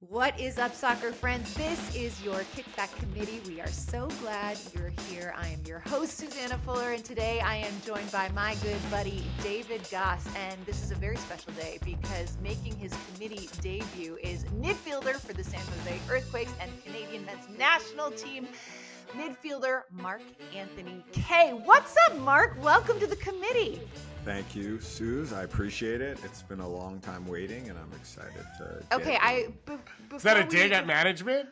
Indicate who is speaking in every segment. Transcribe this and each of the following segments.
Speaker 1: What is up, soccer friends? This is your Kickback Committee. We are so glad you're here. I am your host, Susannah Fuller, and today I am joined by my good buddy, David Goss. And this is a very special day because making his committee debut is midfielder for the San Jose Earthquakes and Canadian men's national team, midfielder Mark-Anthony Kaye. What's up, Mark? Welcome to the committee.
Speaker 2: Thank you, Suze. I appreciate it. It's been a long time waiting, and I'm excited to.
Speaker 3: Is that a dig at management?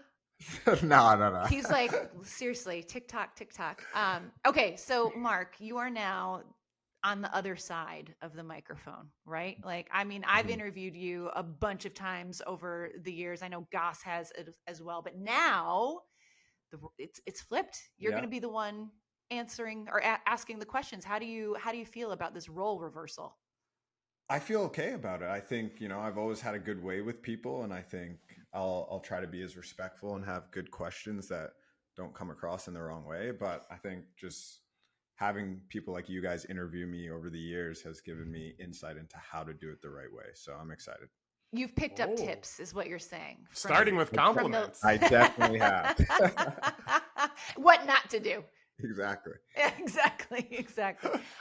Speaker 2: No.
Speaker 1: He's like, seriously, TikTok. Okay, so Mark, you are now on the other side of the microphone, right? Like, I mean, I've interviewed you a bunch of times over the years. I know Goss has as well, but now it's flipped. You're going to be the one answering or asking the questions. How do you feel about this role reversal?
Speaker 2: I feel okay about it. I think, I've always had a good way with people, and I think I'll try to be as respectful and have good questions that don't come across in the wrong way. But I think just having people like you guys interview me over the years has given me insight into how to do it the right way. So I'm excited.
Speaker 1: You've picked up tips, is what you're saying.
Speaker 3: Starting with compliments.
Speaker 2: I definitely have.
Speaker 1: What not to do.
Speaker 2: Exactly.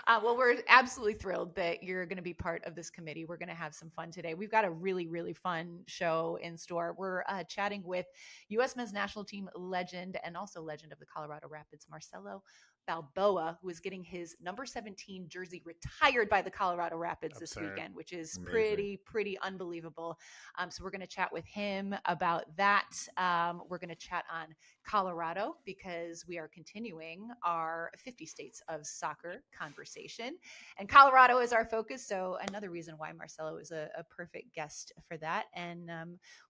Speaker 1: Well, we're absolutely thrilled that you're going to be part of this committee. We're going to have some fun today. We've got a really, really fun show in store. We're chatting with U.S. men's national team legend and also legend of the Colorado Rapids, Marcelo Balboa, who is getting his number 17 jersey retired by the Colorado Rapids this weekend, which is
Speaker 2: amazing.
Speaker 1: pretty unbelievable. So we're going to chat with him about that. We're going to chat on Colorado because we are continuing our 50 states of soccer conversation, and Colorado is our focus. So another reason why Marcelo is a perfect guest for that. And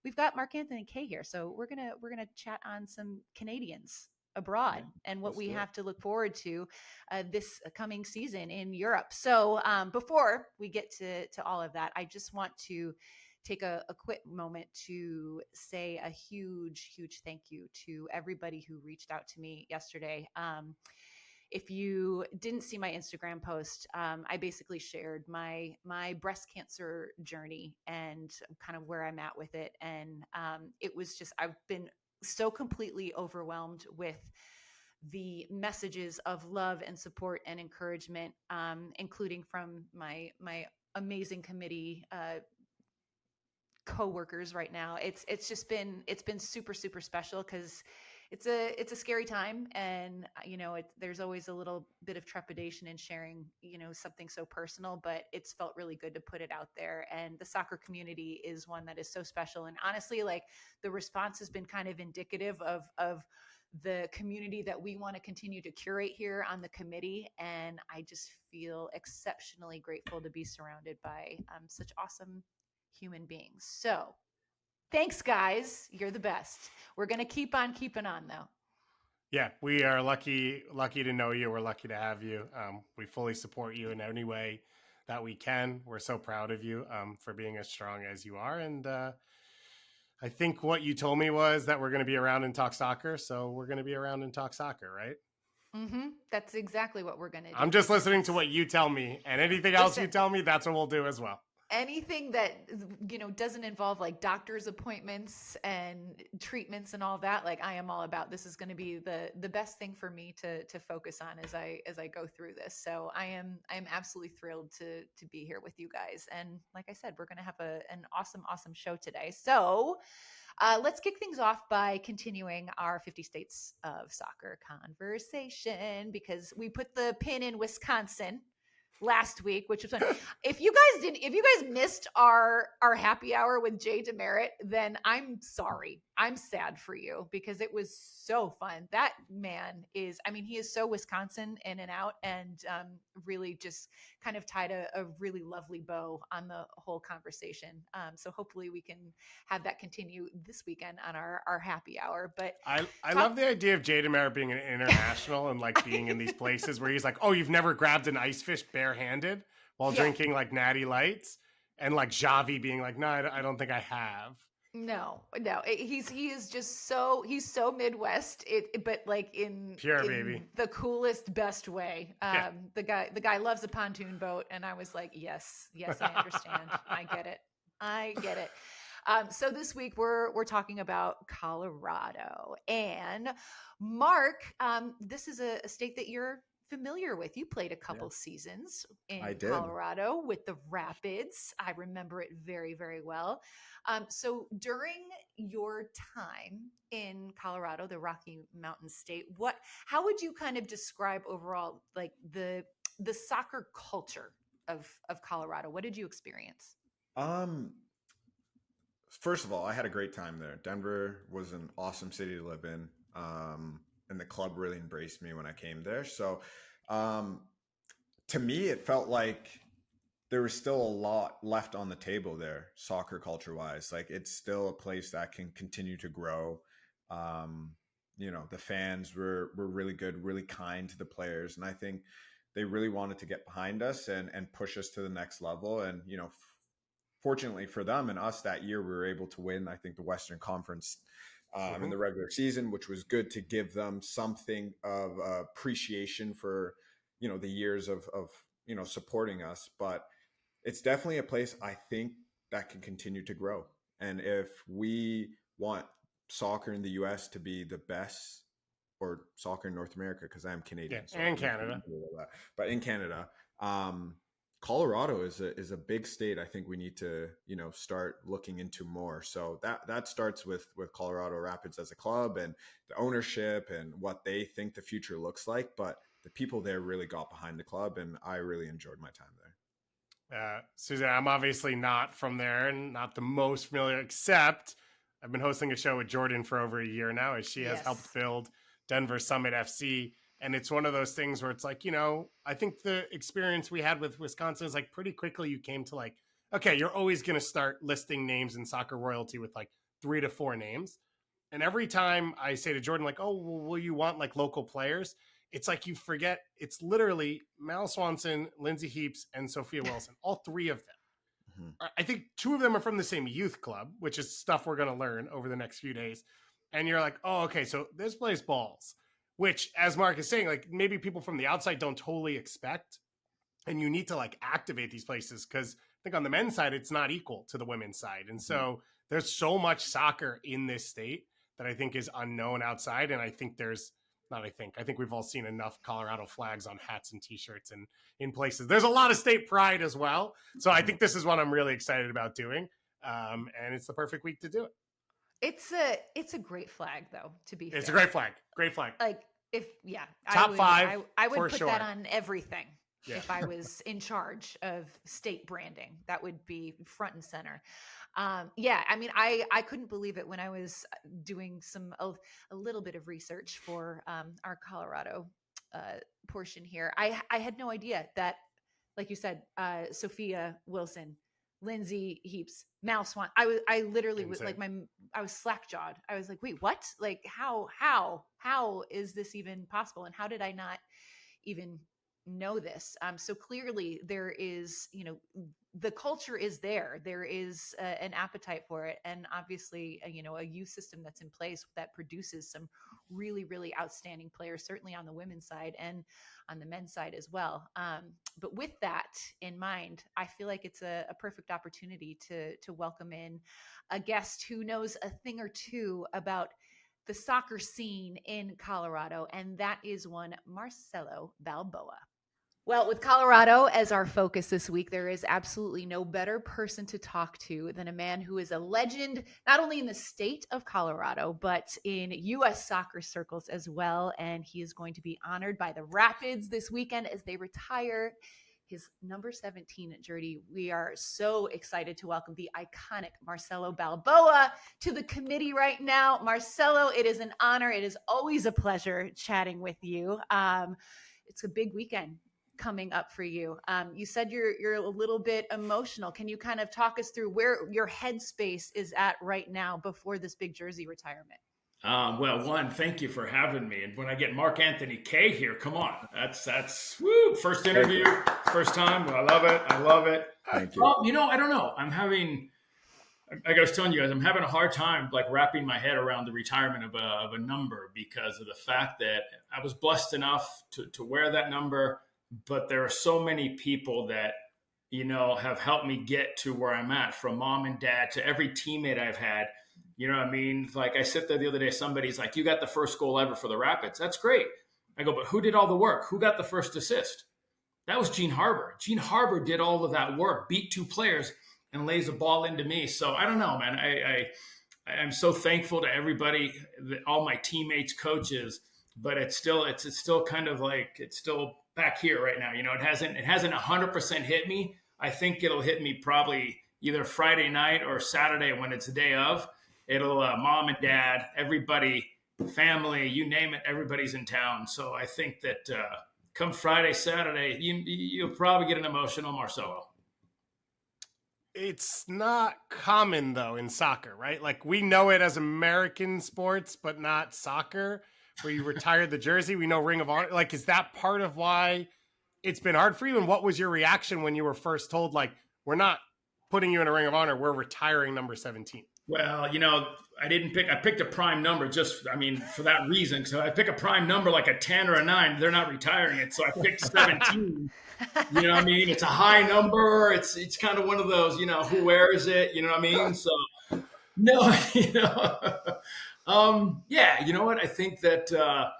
Speaker 1: we've got Mark-Anthony Kaye here, so we're gonna chat on some Canadians abroad and what we have to look forward to this coming season in Europe. So before we get to all of that, I just want to take a quick moment to say a huge thank you to everybody who reached out to me yesterday. If you didn't see my Instagram post, I basically shared my breast cancer journey and kind of where I'm at with it. And it was just, I've been so completely overwhelmed with the messages of love and support and encouragement, including from my amazing committee co-workers right now. It's been super special because it's a scary time, and there's always a little bit of trepidation in sharing something so personal, but it's felt really good to put it out there. And the soccer community is one that is so special, and honestly, like, the response has been kind of indicative of the community that we want to continue to curate here on the committee. And I just feel exceptionally grateful to be surrounded by such awesome human beings. So thanks, guys. You're the best. We're going to keep on keeping on, though.
Speaker 3: Yeah, we are lucky to know you. We're lucky to have you. We fully support you in any way that we can. We're so proud of you for being as strong as you are. And I think what you told me was that we're going to be around and talk soccer. So we're going to be around and talk soccer, right?
Speaker 1: Mm-hmm. That's exactly what we're going to do.
Speaker 3: I'm just listening to what you tell me, and anything else you tell me, that's what we'll do as well.
Speaker 1: Anything that doesn't involve like doctor's appointments and treatments and all that, like, I am all about. This is going to be the best thing for me to focus on as I go through this. So I am absolutely thrilled to be here with you guys. And like I said, we're going to have an awesome show today. So let's kick things off by continuing our 50 states of soccer conversation, because we put the pin in Wisconsin last week, which was fun. If you guys missed our happy hour with Jay Demerit, then I'm sorry. I'm sad for you, because it was so fun. That man is, he is so Wisconsin in and out, and really just kind of tied a really lovely bow on the whole conversation. So hopefully we can have that continue this weekend on our happy hour. But
Speaker 3: I love the idea of Jay Demerit being an international and like being in these places where he's like, oh, you've never grabbed an ice fish barehanded while drinking like Natty Lights, and like Javi being like, no, I don't think I have.
Speaker 1: No. He is just so, he's so Midwest, but like in
Speaker 3: pure, baby,
Speaker 1: the coolest, best way. The guy loves a pontoon boat, and I was like, yes, I understand. I get it. So this week we're talking about Colorado, and Mark, this is a state that you're familiar with. You played a couple seasons
Speaker 2: I
Speaker 1: in
Speaker 2: did.
Speaker 1: Colorado with the Rapids. I remember it very, very well. So during your time in Colorado, the Rocky Mountain State, how would you kind of describe overall, like the soccer culture of Colorado? What did you experience?
Speaker 2: First of all, I had a great time there. Denver was an awesome city to live in. And the club really embraced me when I came there. So, to me, it felt like there was still a lot left on the table there, soccer culture wise. Like, it's still a place that can continue to grow. The fans were really good, really kind to the players. And I think they really wanted to get behind us and push us to the next level. And, fortunately for them and us that year, we were able to win, I think, the Western Conference in the regular season, which was good to give them something of appreciation for, the years of supporting us. But it's definitely a place I think that can continue to grow. And if we want soccer in the US to be the best, or soccer in North America, because I am Canadian.
Speaker 3: Yeah, and Canada.
Speaker 2: But in Canada, Colorado is a big state. I think we need to, start looking into more. So that starts with Colorado Rapids as a club and the ownership and what they think the future looks like. But the people there really got behind the club, and I really enjoyed my time there.
Speaker 3: Susannah, I'm obviously not from there and not the most familiar, except I've been hosting a show with Jordan for over a year now, as she has helped build Denver Summit FC. And it's one of those things where it's like, I think the experience we had with Wisconsin is like pretty quickly you came to like, okay, you're always going to start listing names in soccer royalty with like 3 to 4 names. And every time I say to Jordan, like, oh, well, will you want like local players? It's like you forget it's literally Mal Swanson, Lindsay Heaps, and Sophia Wilson, all 3 of them. Mm-hmm. I think 2 of them are from the same youth club, which is stuff we're going to learn over the next few days. And you're like, oh, okay, so this plays balls. Which, as Mark is saying, like maybe people from the outside don't totally expect. And you need to like activate these places because I think on the men's side, it's not equal to the women's side. And so there's so much soccer in this state that I think is unknown outside. And I think I think we've all seen enough Colorado flags on hats and T-shirts and in places. There's a lot of state pride as well. So I think this is what I'm really excited about doing. And it's the perfect week to do it.
Speaker 1: It's a great flag, though, to be fair.
Speaker 3: It's a great flag. Great flag.
Speaker 1: Like,
Speaker 3: Top 5.
Speaker 1: I would put
Speaker 3: sure.
Speaker 1: that on everything if I was in charge of state branding. That would be front and center. I mean, I couldn't believe it when I was doing a little bit of research for our Colorado portion here. I had no idea that, like you said, Sophia Wilson, Lindsay Heaps, Mal Swan. I literally was like I was slack-jawed. I was like, wait, what? Like how is this even possible? And how did I not even know this? So clearly there is, the culture is there. There is an appetite for it. And obviously, a youth system that's in place that produces some really, really outstanding players, certainly on the women's side and on the men's side as well. But with that in mind, I feel like it's a perfect opportunity to welcome in a guest who knows a thing or two about the soccer scene in Colorado, and that is one Marcelo Balboa. Well, with Colorado as our focus this week, there is absolutely no better person to talk to than a man who is a legend, not only in the state of Colorado, but in U.S. soccer circles as well. And he is going to be honored by the Rapids this weekend as they retire his number 17 jersey. We are so excited to welcome the iconic Marcelo Balboa to the committee right now. Marcelo, it is an honor. It is always a pleasure chatting with you. It's a big weekend coming up for you. You said you're a little bit emotional. Can you kind of talk us through where your headspace is at right now before this big jersey retirement?
Speaker 4: Well, one, thank you for having me. And when I get Mark-Anthony Kaye here, come on, that's woo! First interview, first time. I love it.
Speaker 2: Thank you.
Speaker 4: Well, I don't know. Like I was telling you guys, I'm having a hard time like wrapping my head around the retirement of a number because of the fact that I was blessed enough to wear that number. But there are so many people that have helped me get to where I'm at, from mom and dad to every teammate I've had. You know what I mean? Like, I sit there the other day, somebody's like, you got the first goal ever for the Rapids. That's great. I go, but who did all the work? Who got the first assist? That was Gene Harbor. Gene Harbor did all of that work, beat 2 players, and lays a ball into me. So I don't know, man. I'm so thankful to everybody, all my teammates, coaches, but it's still kind of like, it's still back here right now. It hasn't 100% hit me. I think it'll hit me probably either Friday night or Saturday when it's the day of. It'll mom and dad, everybody, family, you name it, everybody's in town. So I think that come Friday, Saturday, you'll probably get an emotional Marcelo.
Speaker 3: It's not common, though, in soccer, right? Like, we know it as American sports, but not soccer, where you retired the jersey. We know Ring of Honor. Like, is that part of why it's been hard for you? And what was your reaction when you were first told, like, we're not putting you in a Ring of Honor, we're retiring number 17?
Speaker 4: Well, I picked a prime number for that reason. So I pick a prime number like a 10 or a 9, they're not retiring it. So I picked 17. You know what I mean? It's a high number. It's kind of one of those, who wears it? You know what I mean? So no, yeah, you know what? I think that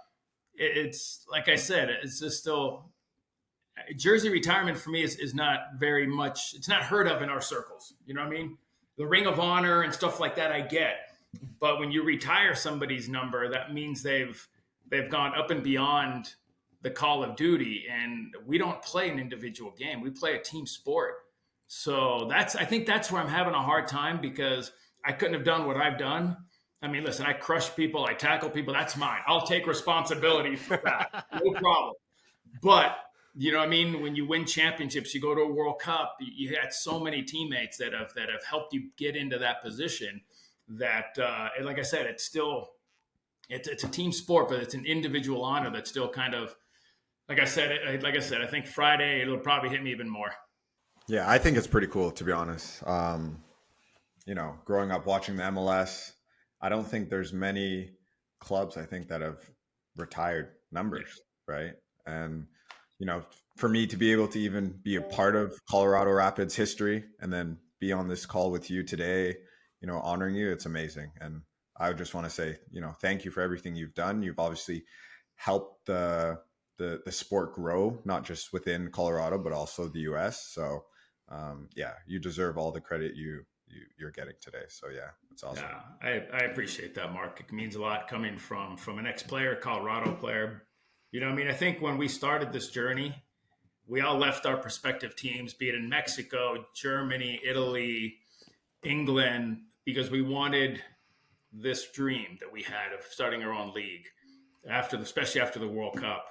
Speaker 4: it's, like I said, it's just still, jersey retirement for me is not very much, it's not heard of in our circles. You know what I mean? The Ring of Honor and stuff like that, I get. But when you retire somebody's number, that means they've gone up and beyond the call of duty. And we don't play an individual game. We play a team sport. So I think that's where I'm having a hard time, because I couldn't have done what I've done. I mean, listen, I crush people. I tackle people. That's mine. I'll take responsibility for that. No problem. But you know what I mean? When you win championships, you go to a World Cup, you had so many teammates that have helped you get into that position that, like I said, it's a team sport, but it's an individual honor that's still kind of, like I said, I think Friday, it'll probably hit me even more.
Speaker 2: Yeah, I think it's pretty cool, to be honest. Growing up watching the MLS, I don't think there's many clubs, I think, that have retired numbers, right? And for me to be able to even be a part of Colorado Rapids history and then be on this call with you today, honoring you, it's amazing. And I would just want to say, thank you for everything you've done. You've obviously helped the sport grow, not just within Colorado, but also the US. So you deserve all the credit you're getting today. So yeah, it's awesome.
Speaker 4: Yeah, I appreciate that, Mark. It means a lot coming from an ex-player, Colorado player. I think when we started this journey, we all left our prospective teams, be it in Mexico, Germany, Italy, England, because we wanted this dream that we had of starting our own league, especially after the World Cup.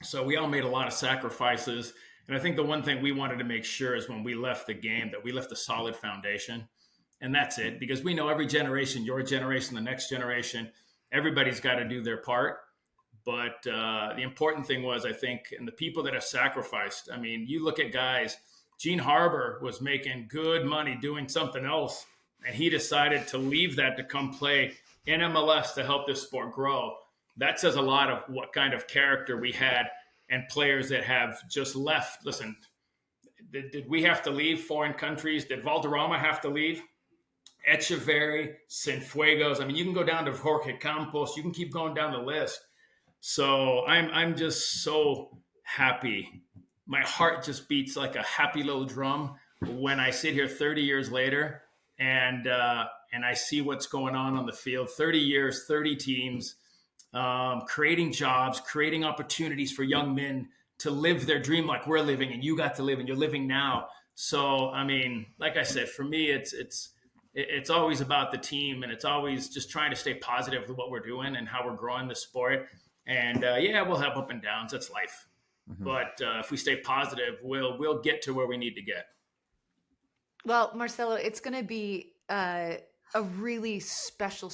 Speaker 4: So we all made a lot of sacrifices. And I think the one thing we wanted to make sure is when we left the game, that we left a solid foundation. And that's it, because we know every generation, your generation, the next generation, everybody's got to do their part. But the important thing was, I think, and the people that have sacrificed, you look at guys, Gene Harbor was making good money doing something else, and he decided to leave that to come play in MLS to help this sport grow. That says a lot of what kind of character we had and players that have just left. Listen, did we have to leave foreign countries? Did Valderrama have to leave? Echeverri, Cienfuegos. You can go down to Jorge Campos. You can keep going down the list. So I'm just so happy. My heart just beats like a happy little drum when I sit here 30 years later and I see what's going on the field. 30 years, 30 teams, creating jobs, creating opportunities for young men to live their dream like we're living, and you got to live and you're living now. So, like I said, for me, it's always about the team, and it's always just trying to stay positive with what we're doing and how we're growing the sport. And we'll have up and downs. That's life. Mm-hmm. But if we stay positive, we'll get to where we need to get.
Speaker 1: Well, Marcelo, it's going to be a really special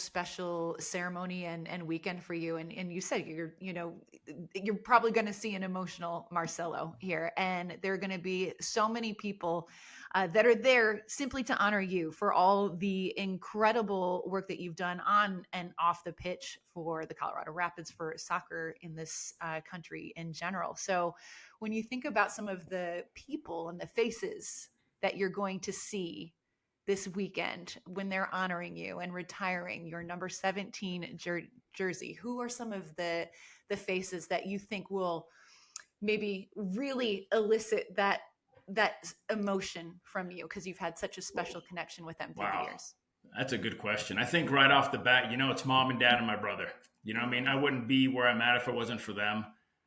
Speaker 1: ceremony and weekend for you. And you said you're probably going to see an emotional Marcelo here, and there are going to be so many people that are there simply to honor you for all the incredible work that you've done on and off the pitch for the Colorado Rapids, for soccer in this country in general. So when you think about some of the people and the faces that you're going to see this weekend when they're honoring you and retiring your number 17 jersey, who are some of the faces that you think will maybe really elicit that emotion from you because you've had such a special connection with them through the years?
Speaker 4: That's a good question. I think right off the bat, it's mom and dad and my brother. I wouldn't be where I'm at if it wasn't for them,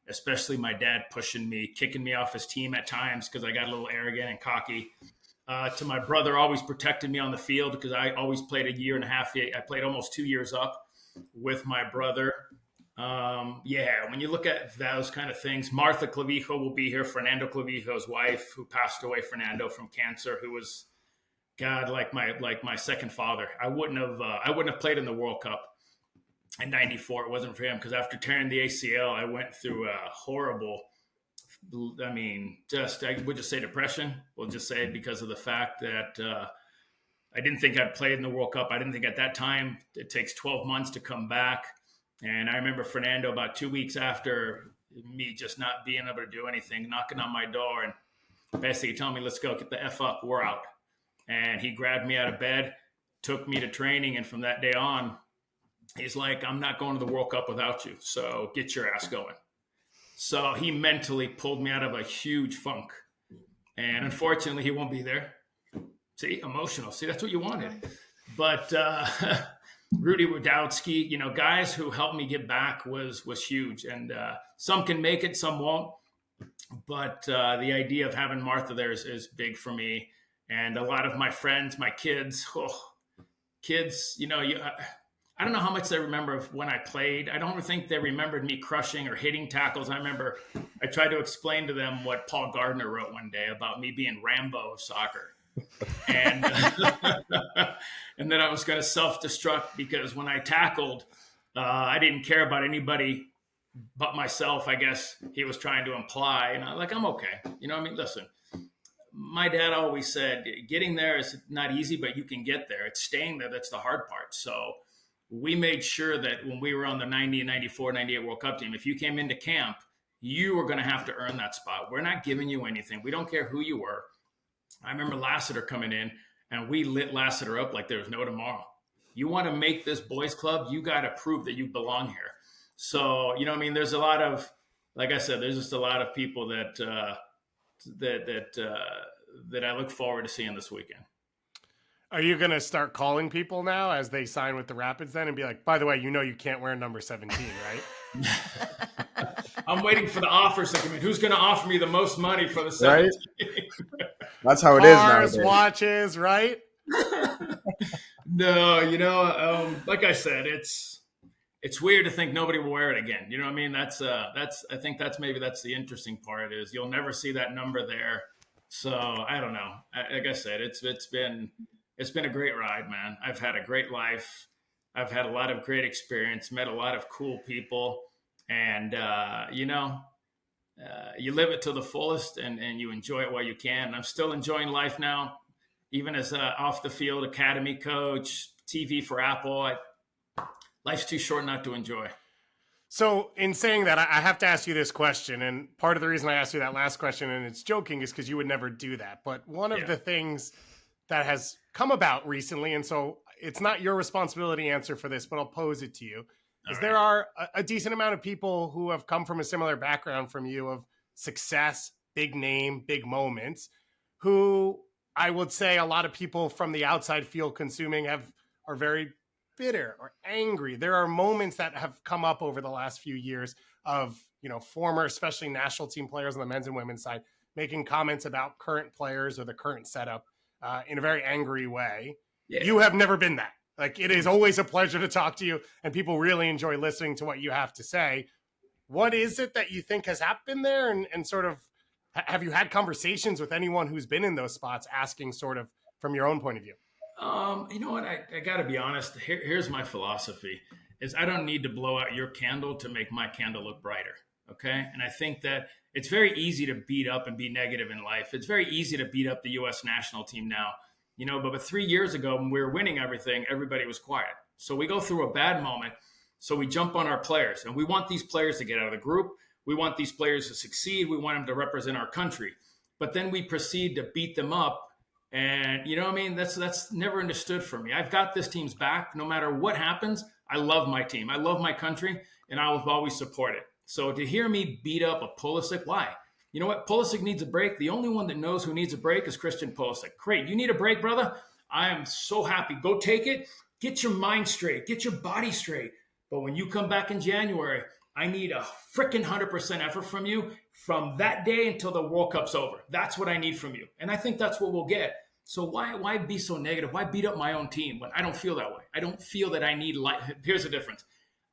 Speaker 4: especially my dad pushing me, kicking me off his team at times because I got a little arrogant and cocky. To my brother, always protected me on the field because I always played a year and a half. I played almost 2 years up with my brother. When you look at those kind of things, Martha Clavijo will be here, Fernando Clavijo's wife, who passed away, Fernando, from cancer, who was, God, like my second father. I wouldn't have played in the World Cup in '94. It wasn't for him because after tearing the ACL, I went through a horrible, I would just say depression. We'll just say it because of the fact that I didn't think I'd played in the World Cup. I didn't think at that time it takes 12 months to come back. And I remember Fernando about 2 weeks after me just not being able to do anything, knocking on my door and basically telling me, let's go, get the F up, we're out. And he grabbed me out of bed, took me to training. And from that day on, he's like, I'm not going to the World Cup without you. So get your ass going. So he mentally pulled me out of a huge funk. And unfortunately, he won't be there. See, emotional. See, that's what you wanted. But Rudy Rudowski, guys who helped me get back was huge. And some can make it, some won't. But the idea of having Martha there is big for me. And a lot of my friends, my kids, I don't know how much they remember of when I played. I don't think they remembered me crushing or hitting tackles. I remember I tried to explain to them what Paul Gardner wrote one day about me being Rambo of soccer. And and then I was going to self-destruct because when I tackled, I didn't care about anybody but myself, I guess he was trying to imply. And I'm okay. Listen, my dad always said, getting there is not easy, but you can get there. It's staying there that's the hard part. So we made sure that when we were on the 90 and 94, 98 World Cup team, if you came into camp, you were going to have to earn that spot. We're not giving you anything. We don't care who you were. I remember Lassiter coming in, and we lit Lassiter up like there was no tomorrow. You want to make this boys club, you got to prove that you belong here. So, there's a lot of, like I said, there's just a lot of people that I look forward to seeing this weekend.
Speaker 3: Are you going to start calling people now as they sign with the Rapids then and be like, by the way, you can't wear number 17, right?
Speaker 4: I'm waiting for the offers to come in. Who's going to offer me the most money for the 17?
Speaker 2: Right? That's how it is
Speaker 3: Cars,
Speaker 2: nowadays.
Speaker 3: watches, right?
Speaker 4: No, like I said, it's weird to think nobody will wear it again. You know what I mean? I think that's the interesting part is you'll never see that number there. So I don't know. Like I said, it's been a great ride, man. I've had a great life. I've had a lot of great experience, met a lot of cool people, and you live it to the fullest and you enjoy it while you can. I'm still enjoying life now, even as a off the field academy coach, TV for Apple. Life's too short not to enjoy.
Speaker 3: So in saying that, I have to ask you this question. And part of the reason I asked you that last question, and it's joking, is because you would never do that. But one of the things that has come about recently, and so it's not your responsibility to answer for this, but I'll pose it to you, is there are a decent amount of people who have come from a similar background from you of success, big name, big moments, who I would say a lot of people from the outside field consuming are very bitter or angry. There are moments that have come up over the last few years of, former, especially national team players on the men's and women's side, making comments about current players or the current setup in a very angry way. Yeah. You have never been that. Like, it is always a pleasure to talk to you, and people really enjoy listening to what you have to say. What is it that you think has happened there? And sort of, have you had conversations with anyone who's been in those spots asking sort of from your own point of view?
Speaker 4: You know what? I got to be honest. Here's my philosophy: is I don't need to blow out your candle to make my candle look brighter. Okay, and I think that it's very easy to beat up and be negative in life. It's very easy to beat up the U.S. national team now, but 3 years ago when we were winning everything, everybody was quiet. So we go through a bad moment. So we jump on our players, and we want these players to get out of the group. We want these players to succeed. We want them to represent our country. But then we proceed to beat them up. And you know what I mean? That's never understood for me. I've got this team's back. No matter what happens, I love my team. I love my country, and I will always support it. So to hear me beat up a Pulisic, why? You know what? Pulisic needs a break. The only one that knows who needs a break is Christian Pulisic. Great. You need a break, brother? I am so happy. Go take it. Get your mind straight. Get your body straight. But when you come back in January, I need a freaking 100% effort from you from that day until the World Cup's over. That's what I need from you. And I think that's what we'll get. So why be so negative? Why beat up my own team when I don't feel that way? I don't feel that I need Here's the difference.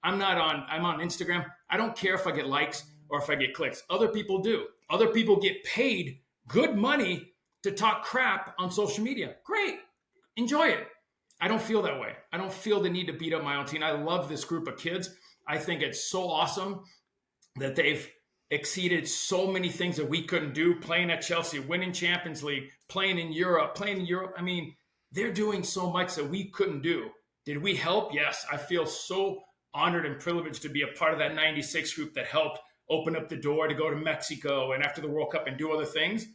Speaker 4: I'm on Instagram. I don't care if I get likes or if I get clicks. Other people do. Other people get paid good money to talk crap on social media. Great. Enjoy it. I don't feel that way. I don't feel the need to beat up my own team. I love this group of kids. I think it's so awesome that they've exceeded so many things that we couldn't do, playing at Chelsea, winning Champions League, playing in Europe. I mean, they're doing so much that we couldn't do. Did we help? Yes. I feel so honored and privileged to be a part of that 96 group that helped open up the door to go to Mexico and after the World Cup and do other things.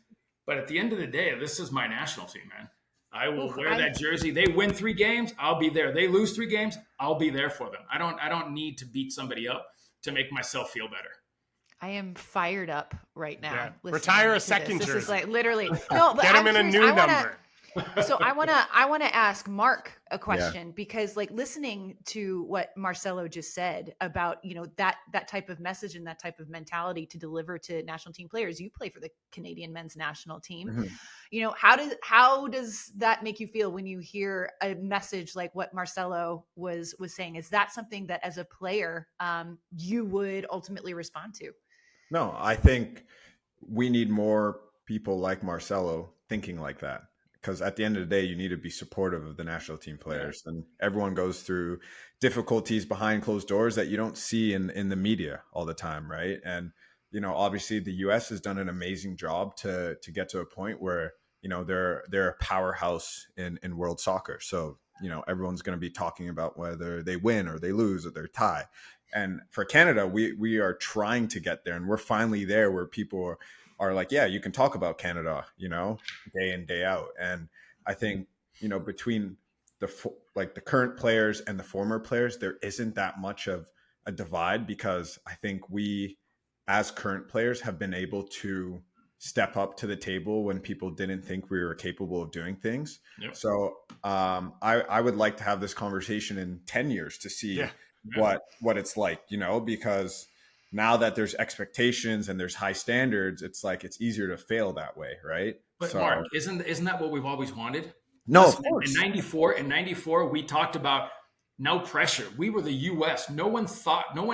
Speaker 4: But at the end of the day, this is my national team, man. I will wear that jersey. They win 3 games, I'll be there. They lose 3 games, I'll be there for them. I don't need to beat somebody up to make myself feel better.
Speaker 1: I am fired up right now.
Speaker 3: Yeah. Retire a second jersey.
Speaker 1: This is like literally no, but
Speaker 3: get him in a new number.
Speaker 1: So I want to ask Mark a question because like listening to what Marcelo just said about, that type of message and that type of mentality to deliver to national team players. You play for the Canadian men's national team. Mm-hmm. How does that make you feel when you hear a message like what Marcelo was saying? Is that something that as a player, you would ultimately respond to?
Speaker 2: No, I think we need more people like Marcelo thinking like that. Because at the end of the day, you need to be supportive of the national team players. And everyone goes through difficulties behind closed doors that you don't see in the media all the time, right? And, obviously the U.S. has done an amazing job to get to a point where, they're a powerhouse in world soccer. So, everyone's going to be talking about whether they win or they lose or they're tie. And for Canada, we are trying to get there. And we're finally there where people are like, yeah, you can talk about Canada, day in, day out. And I think, between the current players and the former players, there isn't that much of a divide because I think we, as current players, have been able to step up to the table when people didn't think we were capable of doing things. Yep. So I would like to have this conversation in 10 years to see what it's like, because now that there's expectations and there's high standards, it's like it's easier to fail that way, right?
Speaker 4: But Mark, isn't that what we've always wanted?
Speaker 2: No, of course.
Speaker 4: In 94, we talked about no pressure. We were the U.S. No one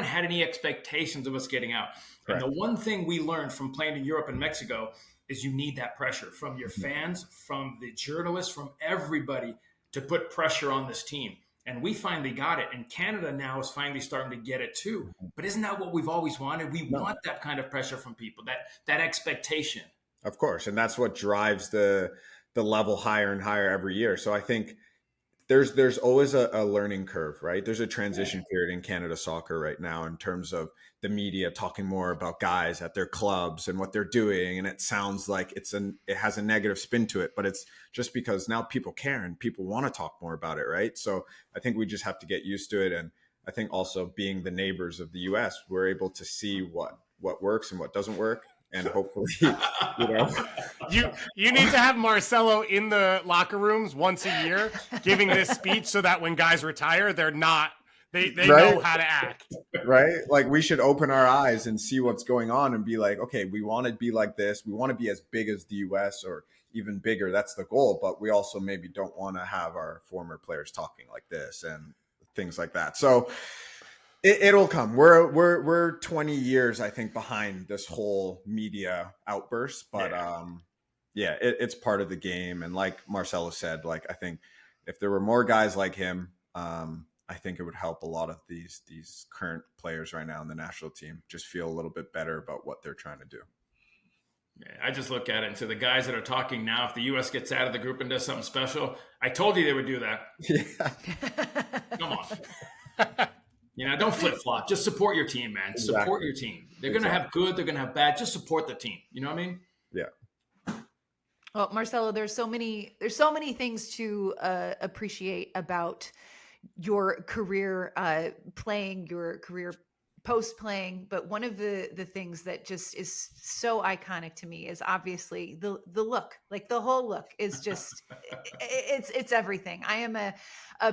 Speaker 4: had any expectations of us getting out. Correct. And the one thing we learned from playing in Europe and Mexico is you need that pressure from your fans, from the journalists, from everybody to put pressure on this team. And we finally got it. And Canada now is finally starting to get it too. But isn't that what we've always wanted? We want that kind of pressure from people, that expectation.
Speaker 2: Of course. And that's what drives the level higher and higher every year. So I think there's always a learning curve, right? There's a transition period in Canada soccer right now in terms of the media talking more about guys at their clubs and what they're doing. And it sounds like it has a negative spin to it, but it's just because now people care and people want to talk more about it, right? So I think we just have to get used to it. And I think also being the neighbors of the US, we're able to see what works and what doesn't work. And hopefully,
Speaker 3: you need to have Marcelo in the locker rooms once a year giving this speech so that when guys retire, they know how to act.
Speaker 2: Right? Like we should open our eyes and see what's going on and be like, okay, we want to be like this. We want to be as big as the US or even bigger. That's the goal. But we also maybe don't want to have our former players talking like this and things like that. So it'll come. We're 20 years, I think, behind this whole media outburst, but it's part of the game. And like Marcelo said, like I think if there were more guys like him, I think it would help a lot of these current players right now in the national team just feel a little bit better about what they're trying to do.
Speaker 4: Yeah, I just look at it and say the guys that are talking now, if the U.S. gets out of the group and does something special, I told you they would do that.
Speaker 2: Yeah.
Speaker 4: Come on. Don't flip-flop. Just support your team, man.
Speaker 2: Exactly.
Speaker 4: Support your team. They're going to have good. They're going to have bad. Just support the team. You know what I mean?
Speaker 2: Yeah.
Speaker 1: Well, Marcelo, there's so many things to appreciate about your career playing, your career post playing, but one of the things that just is so iconic to me is obviously the look. Like the whole look is just it's everything. I am a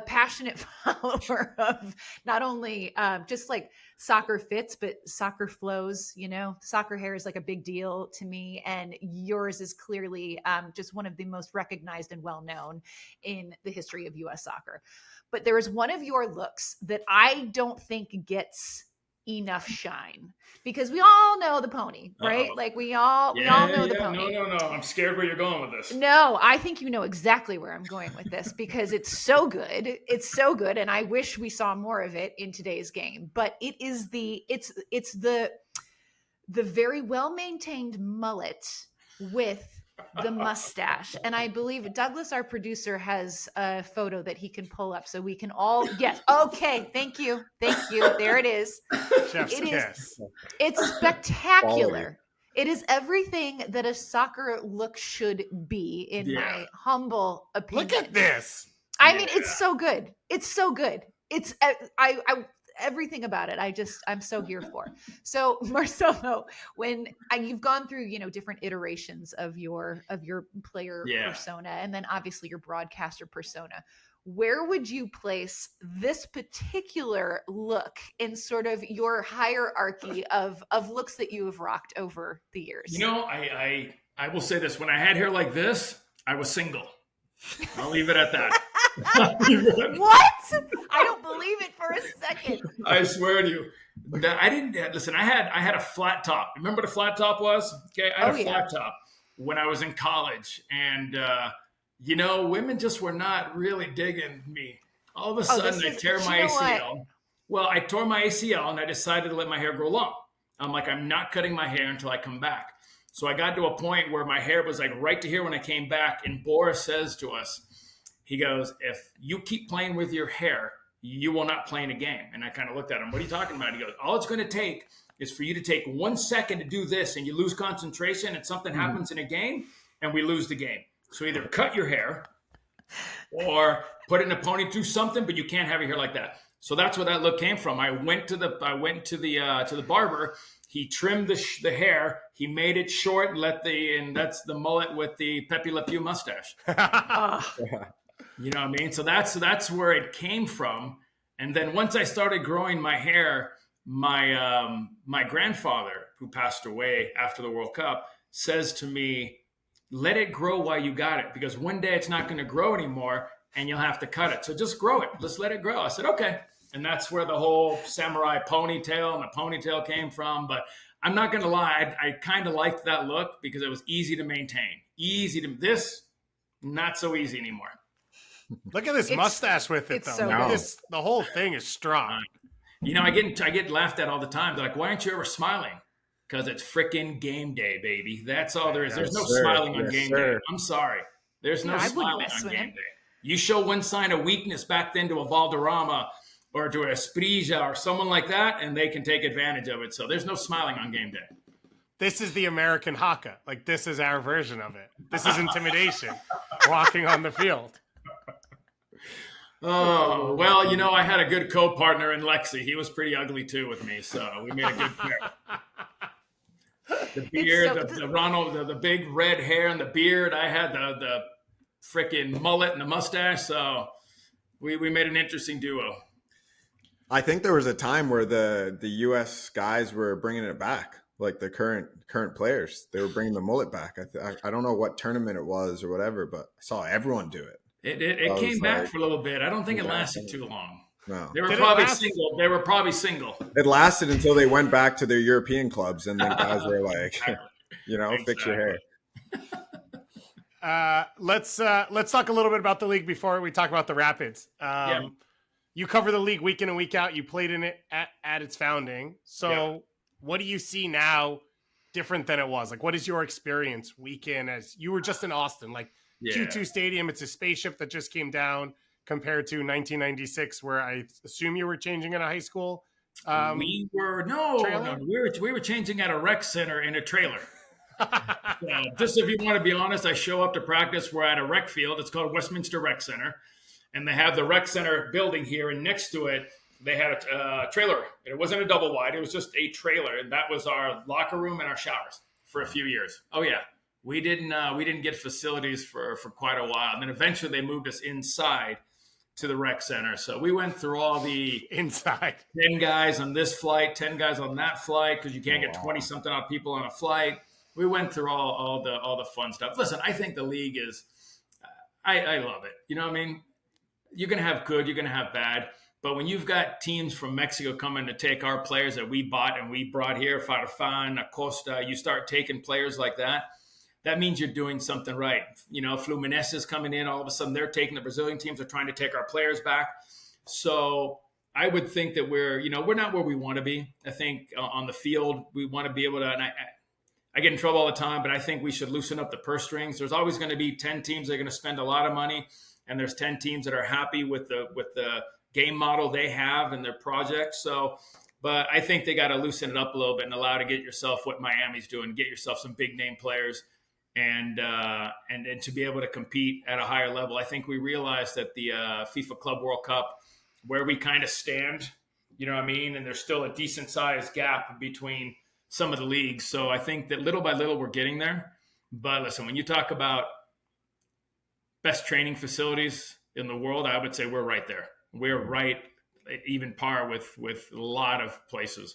Speaker 1: passionate follower of not only just like soccer fits, but soccer flows. Soccer hair is like a big deal to me, and yours is clearly just one of the most recognized and well known in the history of U.S. soccer. But there is one of your looks that I don't think gets enough shine, because we all know the pony, right?
Speaker 4: Uh-oh.
Speaker 1: Like we all know the pony.
Speaker 4: No. I'm scared where you're going with this.
Speaker 1: No, I think you know exactly where I'm going with this, because it's so good. It's so good, and I wish we saw more of it in today's game. But it is it's the very well maintained mullet with the mustache. And I believe Douglas, our producer, has a photo that he can pull up so we can all, yes. Okay. Thank you. There it is.
Speaker 3: Chef's kiss.
Speaker 1: It's spectacular. It is everything that a soccer look should be, in my humble opinion.
Speaker 3: Look at this.
Speaker 1: I mean, it's so good. It's so good. It's, I everything about it, I'm so here for. So Marcelo, when you've gone through, different iterations of your player persona, and then obviously your broadcaster persona, where would you place this particular look in sort of your hierarchy of looks that you have rocked over the years?
Speaker 4: I will say this: when I had hair like this, I was single. I'll leave it at that.
Speaker 1: What? I don't believe it for a second.
Speaker 4: I swear to you, I didn't listen. I had a flat top. Remember what a flat top was? Okay, I had a flat top when I was in college, and women just were not really digging me. All of a sudden, I tear my ACL. Well, I tore my ACL, and I decided to let my hair grow long. I'm like, I'm not cutting my hair until I come back. So I got to a point where my hair was like right to here when I came back, and Boris says to us, he goes, if you keep playing with your hair, you will not play in a game. And I kind of looked at him. What are you talking about? He goes, all it's going to take is for you to take 1 second to do this, and you lose concentration, and something happens in a game, and we lose the game. So either cut your hair or put it in a pony, do something, but you can't have your hair like that. So that's where that look came from. I went to the barber. He trimmed the hair. He made it short. And that's the mullet with the Pepe Le Pew mustache. You know what I mean? So that's where it came from. And then once I started growing my hair, my grandfather, who passed away after the World Cup, says to me, let it grow while you got it, because one day it's not going to grow anymore and you'll have to cut it. So just grow it. Just let it grow. I said, okay. And that's where the whole samurai ponytail and the ponytail came from. But I'm not going to lie. I kind of liked that look because it was easy to maintain. This, not so easy anymore.
Speaker 3: Look at this mustache with it, though.
Speaker 1: So
Speaker 3: the whole thing is strong.
Speaker 4: I get laughed at all the time. They're like, why aren't you ever smiling? Because it's freaking game day, baby. That's all there is. There's no smiling on game day. I'm sorry. There's no smiling on game day. You show one sign of weakness back then to a Valderrama or to a Esprija or someone like that, and they can take advantage of it. So there's no smiling on game day.
Speaker 3: This is the American haka. Like, this is our version of it. This is intimidation, walking on the field.
Speaker 4: Oh, well, I had a good co-partner in Lexi. He was pretty ugly, too, with me, so we made a good pair. The beard, the Ronald, the big red hair and the beard. I had the freaking mullet and the mustache, so we made an interesting duo.
Speaker 2: I think there was a time where the U.S. guys were bringing it back, like the current players. They were bringing the mullet back. I don't know what tournament it was or whatever, but I saw everyone do it.
Speaker 4: It came back for a little bit. I don't think it lasted too long.
Speaker 2: No.
Speaker 4: They were probably single.
Speaker 2: It lasted until they went back to their European clubs, and then guys were like, fix your hair.
Speaker 3: Let's talk a little bit about the league before we talk about the Rapids. You cover the league week in and week out. You played in it at its founding. So what do you see now different than it was? Like, what is your experience week in, as you were just in Austin? Like, Q2 Stadium, it's a spaceship that just came down compared to 1996, where I assume you were changing in a high school.
Speaker 4: We were changing at a rec center in a trailer. Just if you want to be honest, I show up to practice. We're at a rec field. It's called Westminster Rec Center, and they have the rec center building here, and next to it they had a trailer. It wasn't a double wide; it was just a trailer, and that was our locker room and our showers for a few years. Oh yeah. We didn't get facilities for quite a while. And then eventually they moved us inside to the rec center. So we went through all the
Speaker 3: inside
Speaker 4: 10 guys on this flight, 10 guys on that flight, because you can't get 20 something odd people on a flight. We went through all the fun stuff. Listen, I think the league is, I love it. You know what I mean? You're going to have good, you're going to have bad. But when you've got teams from Mexico coming to take our players that we bought and we brought here, Farfan, Acosta, you start taking players like that. That means you're doing something right. You know, Fluminense is coming in. All of a sudden, they're taking the Brazilian teams are trying to take our players back. So I would think that we're not where we want to be. I think on the field, we want to be able to, and I get in trouble all the time, but I think we should loosen up the purse strings. There's always going to be 10 teams that are going to spend a lot of money, and there's 10 teams that are happy with the game model they have and their project. So, but I think they got to loosen it up a little bit and allow to get yourself what Miami's doing, get yourself some big name players. And to be able to compete at a higher level. I think we realized that the FIFA Club World Cup, where we kind of stand, you know what I mean? And there's still a decent sized gap between some of the leagues. So I think that little by little we're getting there. But listen, when you talk about best training facilities in the world, I would say we're right there. We're right, even par with a lot of places.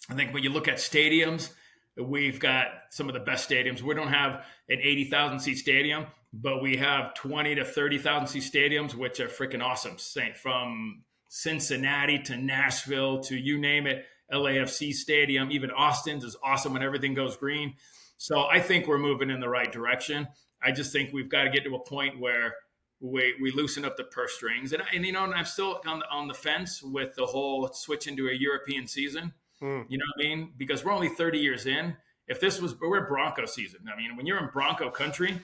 Speaker 4: I think when you look at stadiums, we've got some of the best stadiums. We don't have an 80,000 seat stadium, but we have 20 to 30,000 seat stadiums, which are freaking awesome. From Cincinnati to Nashville to you name it, LAFC stadium, even Austin's is awesome when everything goes green. So I think we're moving in the right direction. I just think we've got to get to a point where we loosen up the purse strings. And you know, and I'm still on the fence with the whole switch into a European season. You know what I mean? Because we're only 30 years in. We're Bronco season. I mean, when you're in Bronco country,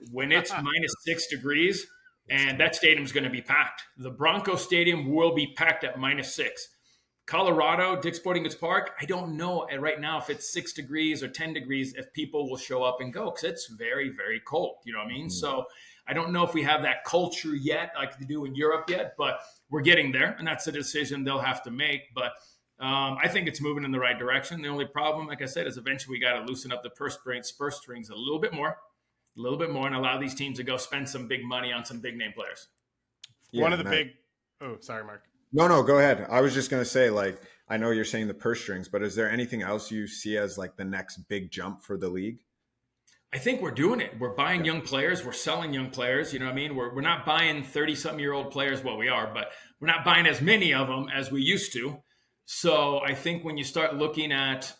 Speaker 4: when it's minus 6 degrees, and that stadium's going to be packed. The Bronco stadium will be packed at minus 6. Colorado, Dick's Sporting Goods Park, I don't know right now if it's 6 degrees or 10 degrees, if people will show up and go, because it's very, very cold. You know what I mean? So I don't know if we have that culture yet, like they do in Europe yet, but we're getting there, and that's a decision they'll have to make. But I think it's moving in the right direction. The only problem, like I said, is eventually we got to loosen up the purse strings a little bit more, and allow these teams to go spend some big money on some big name players.
Speaker 3: Yeah, one of the big. Oh, sorry, Mark.
Speaker 2: No, go ahead. I was just going to say, like, I know you're saying the purse strings, but is there anything else you see as like the next big jump for the league?
Speaker 4: I think we're doing it. We're buying young players. We're selling young players. You know what I mean? We're not buying 30-something-year-old players. Well, we are, but we're not buying as many of them as we used to. So I think when you start looking at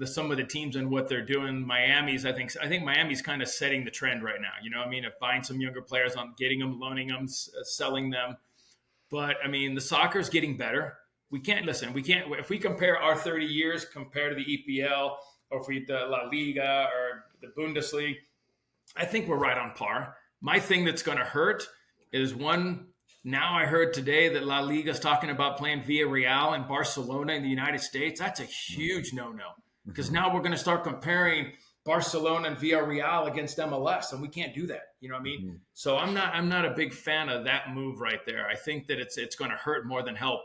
Speaker 4: some of the teams and what they're doing, I think Miami's kind of setting the trend right now. You know what I mean? Of buying some younger players, on getting them, loaning them, selling them. But I mean, the soccer's getting better. If we compare our 30 years compared to the EPL, or if we the La Liga or the Bundesliga, I think we're right on par. My thing that's going to hurt is now I heard today that La Liga is talking about playing Villarreal and Barcelona in the United States. That's a huge no-no, because now we're going to start comparing Barcelona and Villarreal against MLS, and we can't do that. You know what I mean? Mm-hmm. So I'm not a big fan of that move right there. I think that it's going to hurt more than help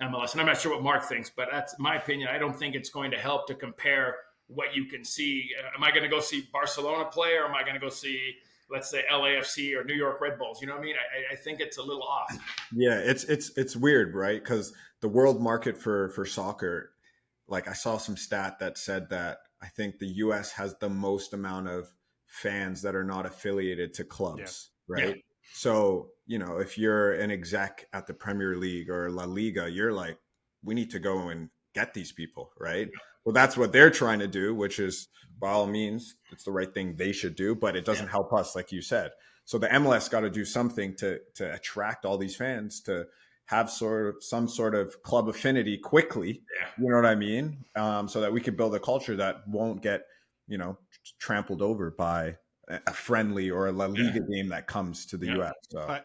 Speaker 4: MLS, and I'm not sure what Mark thinks, but that's my opinion. I don't think it's going to help to compare what you can see. Am I going to go see Barcelona play, or am I going to go see, let's say, LAFC or New York Red Bulls? You know what I mean? I think it's a little off.
Speaker 2: Yeah, it's weird, right? Because the world market for soccer, like I saw some stat that said that I think the U.S. has the most amount of fans that are not affiliated to clubs, right? Yeah. So, you know, if you're an exec at the Premier League or La Liga, you're like, we need to go and get these people, right? Yeah. well, that's what they're trying to do, which is by all means, it's the right thing they should do, but it doesn't help us, like you said. So the MLS got to do something to attract all these fans, to have some sort of club affinity quickly. You know what I mean? So that we can build a culture that won't get, trampled over by a friendly or a La Liga game that comes to the US. So,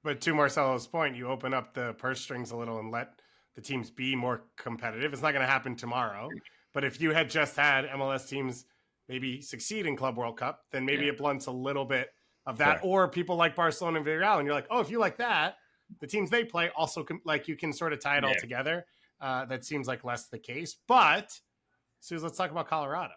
Speaker 3: But to Marcelo's point, you open up the purse strings a little and let the teams be more competitive. It's not going to happen tomorrow. But if you had just had MLS teams maybe succeed in Club World Cup, then maybe it blunts a little bit of that. Correct. Or people like Barcelona and Villarreal, and you're like, oh, if you like that, the teams they play also you can sort of tie it all together. That seems like less the case. But, Suze, let's talk about Colorado.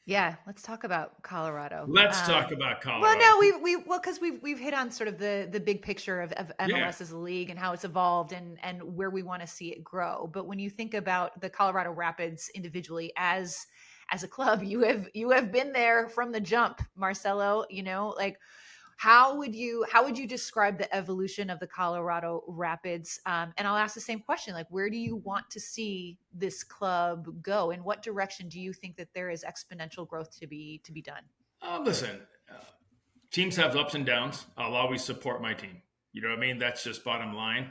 Speaker 1: Yeah, let's talk about Colorado.
Speaker 4: Let's talk about Colorado.
Speaker 1: Well, no, because we've hit on sort of the big picture of MLS as a league and how it's evolved and where we want to see it grow. But when you think about the Colorado Rapids individually as a club, you have been there from the jump, Marcelo. How would you describe the evolution of the Colorado Rapids? And I'll ask the same question, where do you want to see this club go? In what direction do you think that there is exponential growth to be done?
Speaker 4: Listen, teams have ups and downs. I'll always support my team. You know what I mean? That's just bottom line.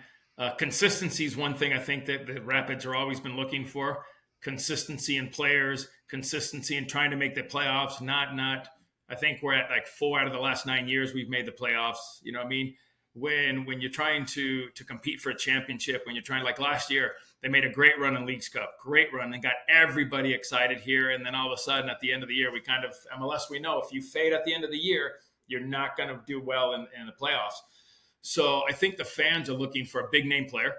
Speaker 4: Consistency is one thing I think that the Rapids are always been looking for. Consistency in players, consistency in trying to make the playoffs, not I think we're at 4 out of the last 9 years we've made the playoffs. You know what I mean? When you're trying to compete for a championship, when you're trying, like last year, they made a great run in Leagues Cup, great run, and got everybody excited here. And then all of a sudden at the end of the year, we kind of, MLS, we know if you fade at the end of the year, you're not going to do well in the playoffs. So I think the fans are looking for a big name player,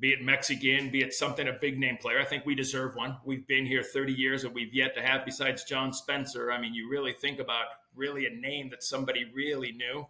Speaker 4: be it Mexican, be it something, a big name player. I think we deserve one. We've been here 30 years and we've yet to have, besides John Spencer. I mean, you really think about really a name that somebody really knew.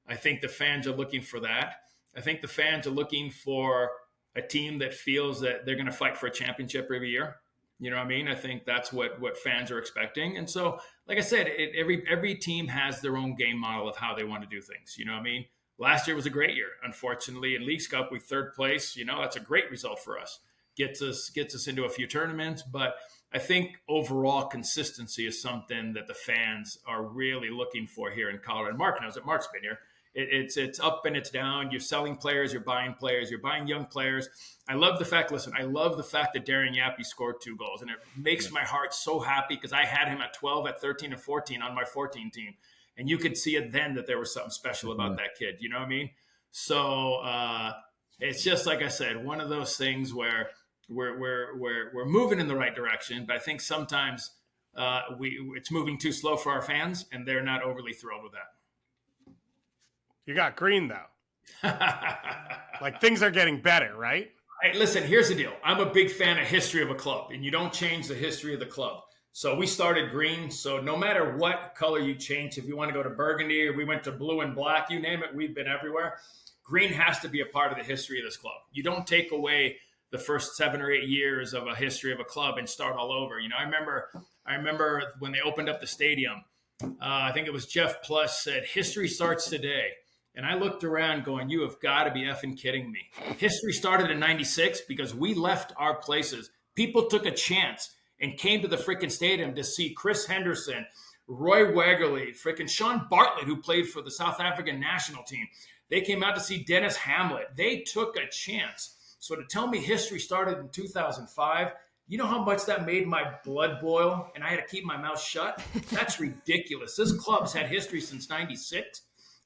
Speaker 4: I think the fans are looking for that. I think the fans are looking for a team that feels that they're going to fight for a championship every year. You know what I mean? I think that's what fans are expecting. And so, like I said, every team has their own game model of how they want to do things. You know what I mean? Last year was a great year. Unfortunately, in Leagues Cup, we third place. That's a great result for us. Gets us into a few tournaments. But I think overall consistency is something that the fans are really looking for here in Colorado. Mark knows it. Mark's been here. It's up and it's down. You're selling players. You're buying players. You're buying young players. I love the fact that Darren Yappy scored 2 goals. And it makes my heart so happy because I had him at 12, at 13, and 14 on my 14 team. And you could see it then that there was something special about that kid. You know what I mean? So it's just like I said, one of those things where we're moving in the right direction, but I think sometimes it's moving too slow for our fans, and they're not overly thrilled with that.
Speaker 3: You got green though. Things are getting better, right?
Speaker 4: Hey, listen, here's the deal. I'm a big fan of history of a club, and you don't change the history of the club. So we started green. So no matter what color you change, if you want to go to burgundy or we went to blue and black, you name it, we've been everywhere. Green has to be a part of the history of this club. You don't take away the first 7 or 8 years of a history of a club and start all over. I remember when they opened up the stadium, I think it was Jeff Plus said, history starts today. And I looked around going, you have got to be effing kidding me. History started in 96 because we left our places. People took a chance and came to the freaking stadium to see Chris Henderson, Roy Wegerle, freaking Sean Bartlett, who played for the South African national team. They came out to see Dennis Hamlet. They took a chance. So to tell me history started in 2005, you know how much that made my blood boil and I had to keep my mouth shut? That's ridiculous. This club's had history since 96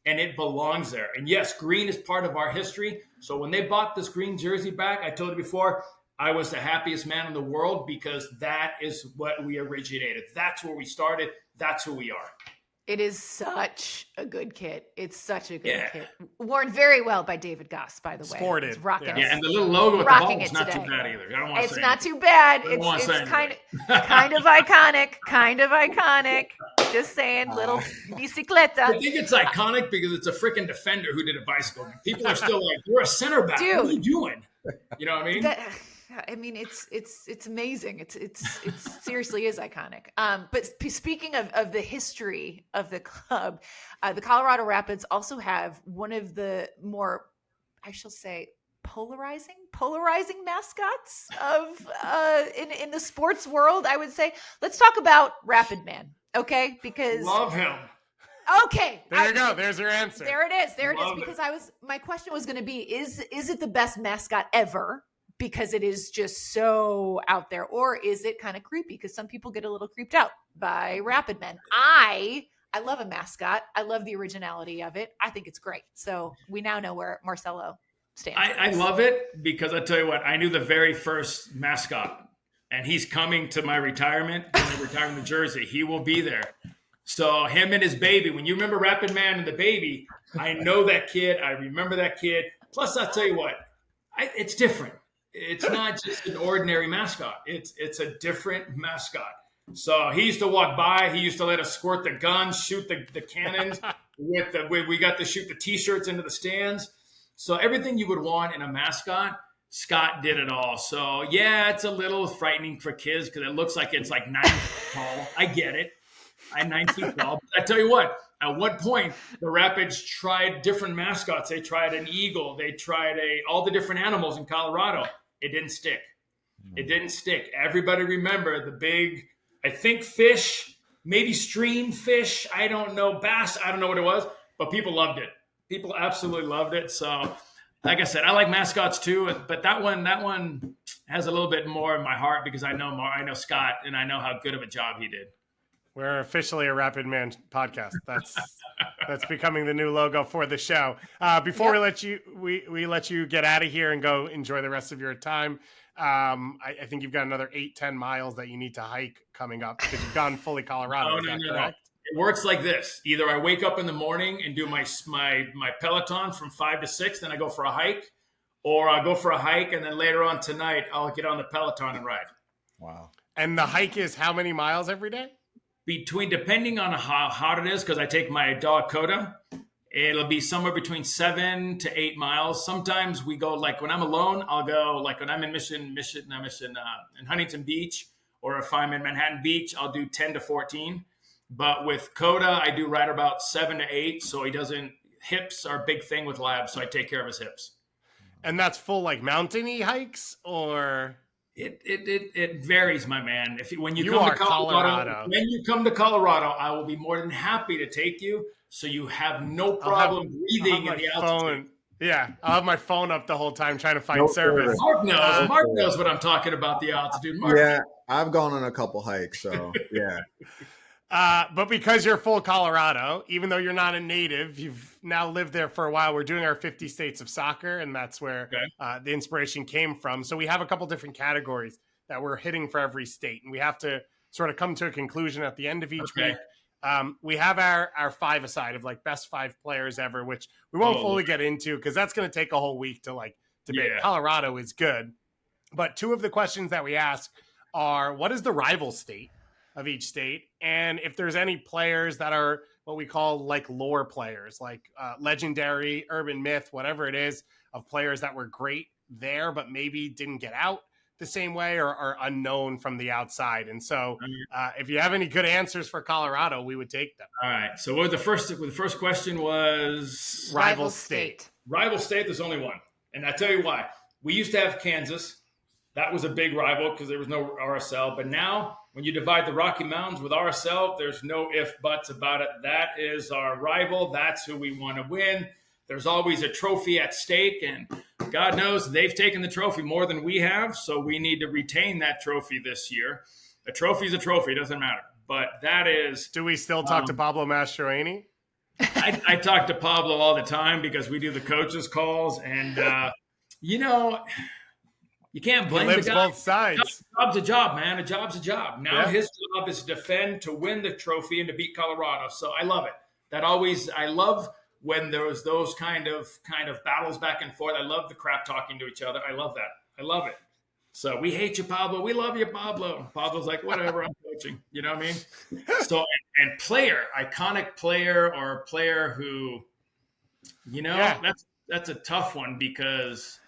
Speaker 4: and it belongs there. And yes, green is part of our history. So when they bought this green jersey back, I told you before, I was the happiest man in the world because that is what we originated. That's where we started. That's who we are.
Speaker 1: It is such a good kit. It's such a good kit. Worn very well by David Goss, by the way.
Speaker 3: Sported.
Speaker 1: It's rocking it.
Speaker 4: Yeah, and the little logo at the ball is not too bad either. I don't want to say
Speaker 1: it's not too bad. It's kind of iconic. Kind of iconic. Just saying, little bicicleta.
Speaker 4: I think it's iconic because it's a freaking defender who did a bicycle. People are still like, you're a center back. Dude, what are you doing? You know what I mean?
Speaker 1: It's amazing. It seriously is iconic. But speaking of the history of the club, the Colorado Rapids also have one of the more, I shall say, polarizing polarizing mascots of in the sports world, I would say. Let's talk about Rapid Man, okay? Because
Speaker 4: love him.
Speaker 1: Okay.
Speaker 3: There you go. There's your answer.
Speaker 1: There it is. There
Speaker 4: Love
Speaker 1: it is. Because my question was going to be, is it the best mascot ever? Because it is just so out there, or is it kind of creepy? Because some people get a little creeped out by Rapid Men. I love a mascot. I love the originality of it. I think it's great. So we now know where Marcelo stands.
Speaker 4: I love it because I tell you what, I knew the very first mascot, and he's coming to my retirement when I retire in New Jersey. He will be there. So him and his baby, when you remember Rapid Man and the baby, I know that kid. I remember that kid. Plus, I'll tell you what, it's different. It's not just an ordinary mascot. It's a different mascot. So he used to walk by. He used to let us squirt the guns, shoot the cannons. We got to shoot the T-shirts into the stands. So everything you would want in a mascot, Scott did it all. So yeah, it's a little frightening for kids because it looks like it's like 9 feet tall. I get it. I'm 9 feet tall. But I tell you what, at one point, the Rapids tried different mascots. They tried an eagle. They tried all the different animals in Colorado. It didn't stick. It didn't stick. Everybody remember the big, I think, fish, maybe stream fish. I don't know, bass. I don't know what it was, but people loved it. People absolutely loved it. So, like I said, I like mascots too, but that one has a little bit more in my heart because I know Scott, and I know how good of a job he did.
Speaker 3: We're officially a Rapid Man podcast. That's becoming the new logo for the show. Before we let you get out of here and go enjoy the rest of your time, I think you've got another 8-10 miles that you need to hike coming up because you've gone fully Colorado. Is that correct?
Speaker 4: It works like this. Either I wake up in the morning and do my Peloton from 5 to 6, then I go for a hike, or I'll go for a hike and then later on tonight I'll get on the Peloton and ride.
Speaker 2: Wow.
Speaker 3: And the hike is how many miles every day?
Speaker 4: Depending on how hot it is, because I take my dog Coda, it'll be somewhere between 7 to 8 miles. Sometimes we go, like when I'm alone, I'll go, like when I'm in in Huntington Beach, or if I'm in Manhattan Beach, I'll do 10 to 14. But with Coda, I do right about 7 to 8. So hips are a big thing with Lab. So I take care of his hips.
Speaker 3: And that's full like mountainy hikes, or?
Speaker 4: It varies, my man. When you
Speaker 3: come
Speaker 4: to Colorado, I will be more than happy to take you, so you have no problem breathing in the altitude.
Speaker 3: Yeah, I'll have my phone up the whole time trying to find service.
Speaker 4: Mark knows what I'm talking about, the altitude. Mark.
Speaker 2: Yeah, I've gone on a couple hikes, so yeah.
Speaker 3: But because you're full Colorado, even though you're not a native, you've now lived there for a while. We're doing our 50 states of soccer, and that's where the inspiration came from. So we have a couple different categories that we're hitting for every state, and we have to sort of come to a conclusion at the end of each week. We have our 5-a-side of like best 5 players ever, which we won't fully get into because that's going to take a whole week to like debate. Yeah. Colorado is good. But 2 of the questions that we ask are, what is the rival state of each state? And if there's any players that are what we call like lore players, like legendary, urban myth, whatever it is, of players that were great there, but maybe didn't get out the same way or are unknown from the outside. And so if you have any good answers for Colorado, we would take them.
Speaker 4: All right. So what the first question was?
Speaker 1: Rival state.
Speaker 4: Rival state, there's only one. And I tell you why. We used to have Kansas. That was a big rival because there was no RSL. But now when you divide the Rocky Mountains with RSL, there's no if, buts about it. That is our rival. That's who we want to win. There's always a trophy at stake, and God knows they've taken the trophy more than we have, so we need to retain that trophy this year. A trophy is a trophy. It doesn't matter. But that is...
Speaker 3: Do we still talk to Pablo Mastroeni?
Speaker 4: I talk to Pablo all the time because we do the coaches' calls, and, you can't blame the guy.
Speaker 3: Both sides.
Speaker 4: A job's a job, man. A job's a job. Now his job is to defend, to win the trophy, and to beat Colorado. So I love it. I love when there was those kind of battles back and forth. I love the crap talking to each other. I love that. I love it. So we hate you, Pablo. We love you, Pablo. Pablo's like, whatever, I'm coaching. You know what I mean? So, and iconic player, or a player who, that's a tough one because,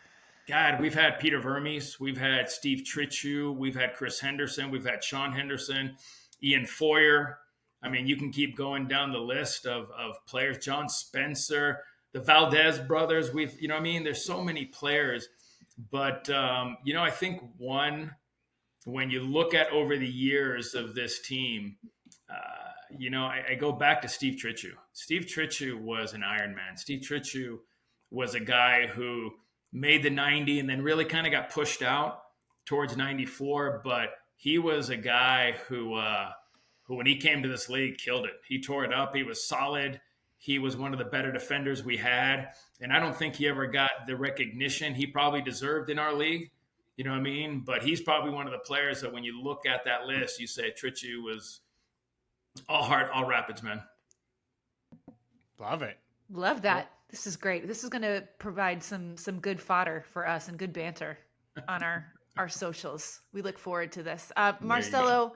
Speaker 4: God, we've had Peter Vermes, we've had Steve Trichu, we've had Chris Henderson, we've had Sean Henderson, Ian Foyer. I mean, you can keep going down the list of players. John Spencer, the Valdez brothers. There's so many players. But, I think when you look at over the years of this team, I go back to Steve Tritchu. Steve Tritchu was an Iron Man. Steve Tritchu was a guy who made the 90 and then really kind of got pushed out towards 94. But he was a guy who, when he came to this league, killed it. He tore it up. He was solid. He was one of the better defenders we had. And I don't think he ever got the recognition he probably deserved in our league. You know what I mean? But he's probably one of the players that when you look at that list, you say Tritchu was all heart, all Rapids, man.
Speaker 3: Love it.
Speaker 1: Love that. This is great. This is going to provide some good fodder for us and good banter on our socials. We look forward to this. Marcelo,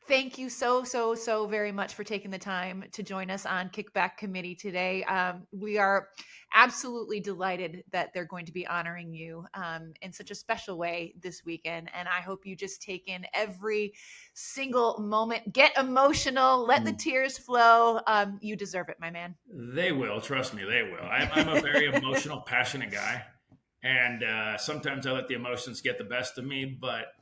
Speaker 1: thank you so very much for taking the time to join us on Kickback Committee today. We are absolutely delighted that they're going to be honoring you in such a special way this weekend. And I hope you just take in every single moment, get emotional, let the tears flow. You deserve it, my man.
Speaker 4: They will. Trust me, they will. I'm a very emotional, passionate guy. And sometimes I let the emotions get the best of me, but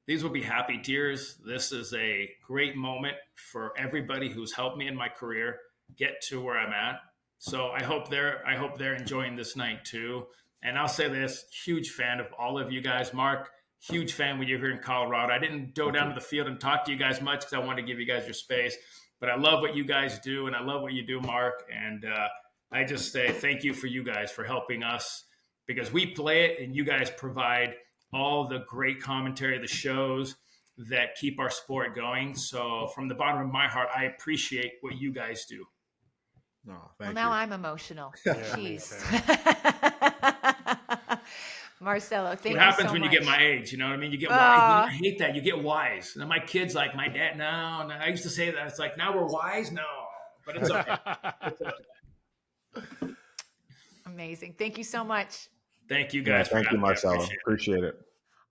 Speaker 4: these will be happy tears. This is a great moment for everybody who's helped me in my career get to where I'm at. So I hope they're enjoying this night too. And I'll say this, huge fan of all of you guys. Mark, huge fan when you're here in Colorado. I didn't go down to the field and talk to you guys much because I wanted to give you guys your space. But I love what you guys do, and I love what you do, Mark. And I just say thank you for you guys for helping us, because we play it and you guys provide all the great commentary, the shows that keep our sport going. So from the bottom of my heart, I appreciate what you guys do.
Speaker 2: Oh,
Speaker 1: well, now I'm emotional. Jeez. Marcelo, thank you so much.
Speaker 4: What happens when you get my age? You know what I mean? You get wise. I hate that. You get wise. And my kids like, my dad, no. I used to say that. It's like, now we're wise? No. But it's okay. It's okay.
Speaker 1: Amazing. Thank you so much.
Speaker 4: Thank you guys.
Speaker 2: Thank you, Marcelo. Appreciate it.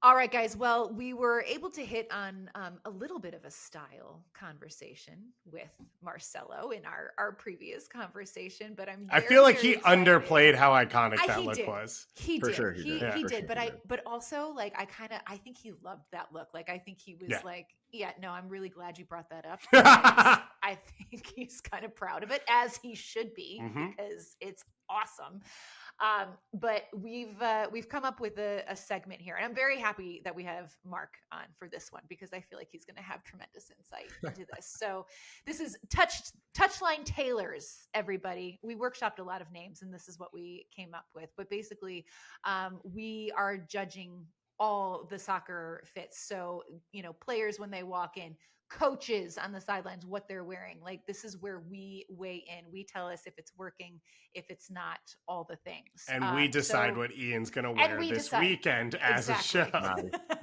Speaker 1: All right, guys. Well, we were able to hit on a little bit of a style conversation with Marcelo in our previous conversation, but I
Speaker 3: feel like he underplayed how iconic that look was.
Speaker 1: He
Speaker 2: For
Speaker 1: did.
Speaker 2: sure he did.
Speaker 1: He did. But also, like, I think he loved that look. Like, I think he was like, no, I'm really glad you brought that up. I think he's kind of proud of it, as he should be, because it's awesome. But we've come up with a segment here, and I'm very happy that we have Mark on for this one, because I feel like he's going to have tremendous insight into this. So this is Touchline Tailors, everybody. We workshopped a lot of names, and this is what we came up with. But basically, we are judging all the soccer fits. So, players when they walk in, coaches on the sidelines, what they're wearing. Like, this is where we weigh in. We tell us if it's working, if it's not, all the things.
Speaker 3: And we decide what Ian's going to wear this weekend as a show.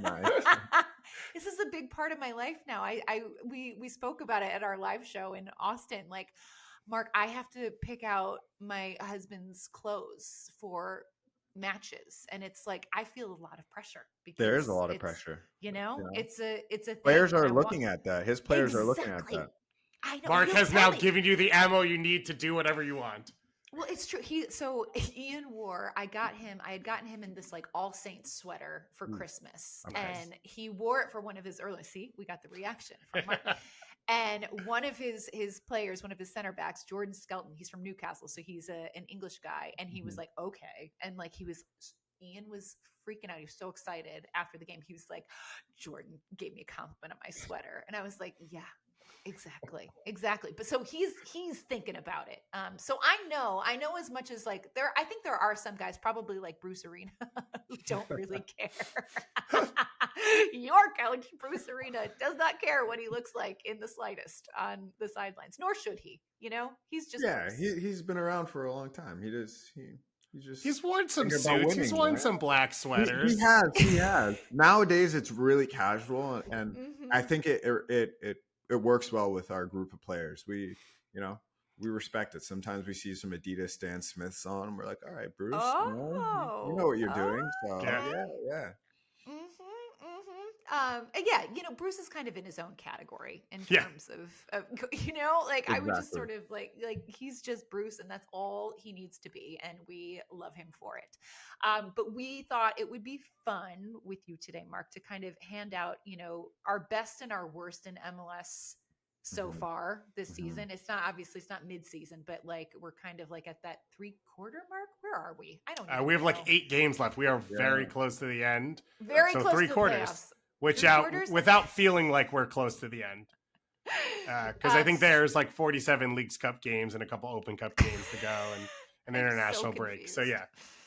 Speaker 2: Nice.
Speaker 1: This is a big part of my life now. We spoke about it at our live show in Austin. Like, Mark, I have to pick out my husband's clothes for matches, and it's like I feel a lot of pressure because
Speaker 2: there is a lot of pressure.
Speaker 1: It's a thing.
Speaker 2: Players are looking at that. His players are looking at that.
Speaker 1: I know.
Speaker 3: Mark has now given you the ammo you need to do whatever you want.
Speaker 1: Well, it's true. Ian wore. I had gotten him in this like All Saints sweater for Christmas, and he wore it for one of his early. See, we got the reaction from Mark. And one of his players, one of his center backs, Jordan Skelton, he's from Newcastle, so he's an English guy, and he was like, okay, and like Ian was freaking out. He was so excited after the game. He was like, Jordan gave me a compliment on my sweater, and I was like, yeah. Exactly. But so he's thinking about it. So I know as much as like I think there are some guys, probably like Bruce Arena, who don't really care. Your coach, Bruce Arena, does not care what he looks like in the slightest on the sidelines, nor should he. He's just
Speaker 2: he's been around for a long time.
Speaker 3: He's worn some suits. He's worn some black sweaters.
Speaker 2: He has. Nowadays, it's really casual, and I think it works well with our group of players. We respect it. Sometimes we see some Adidas Stan Smiths on, and we're like, all right, Bruce, you know what you're doing. So yeah.
Speaker 1: Yeah, Bruce is kind of in his own category in
Speaker 3: Yeah.
Speaker 1: terms of like I would just
Speaker 2: Exactly.
Speaker 1: sort of like he's just Bruce and that's all he needs to be, and we love him for it. But we thought it would be fun with you today, Mark, to kind of hand out, our best and our worst in MLS so far this season. It's not mid-season, but like we're kind of like at that 3/4 mark. Where are we? I don't even
Speaker 3: We have like
Speaker 1: know.
Speaker 3: 8 games left. We are very close to the end.
Speaker 1: Very
Speaker 3: So
Speaker 1: close
Speaker 3: 3
Speaker 1: to the
Speaker 3: quarters,
Speaker 1: playoffs.
Speaker 3: which
Speaker 1: 3/4?
Speaker 3: without feeling like we're close to the end. Because I think there's like 47 Leagues Cup games and a couple Open Cup games to go and an
Speaker 1: I'm
Speaker 3: international
Speaker 1: so
Speaker 3: break. So
Speaker 1: confused.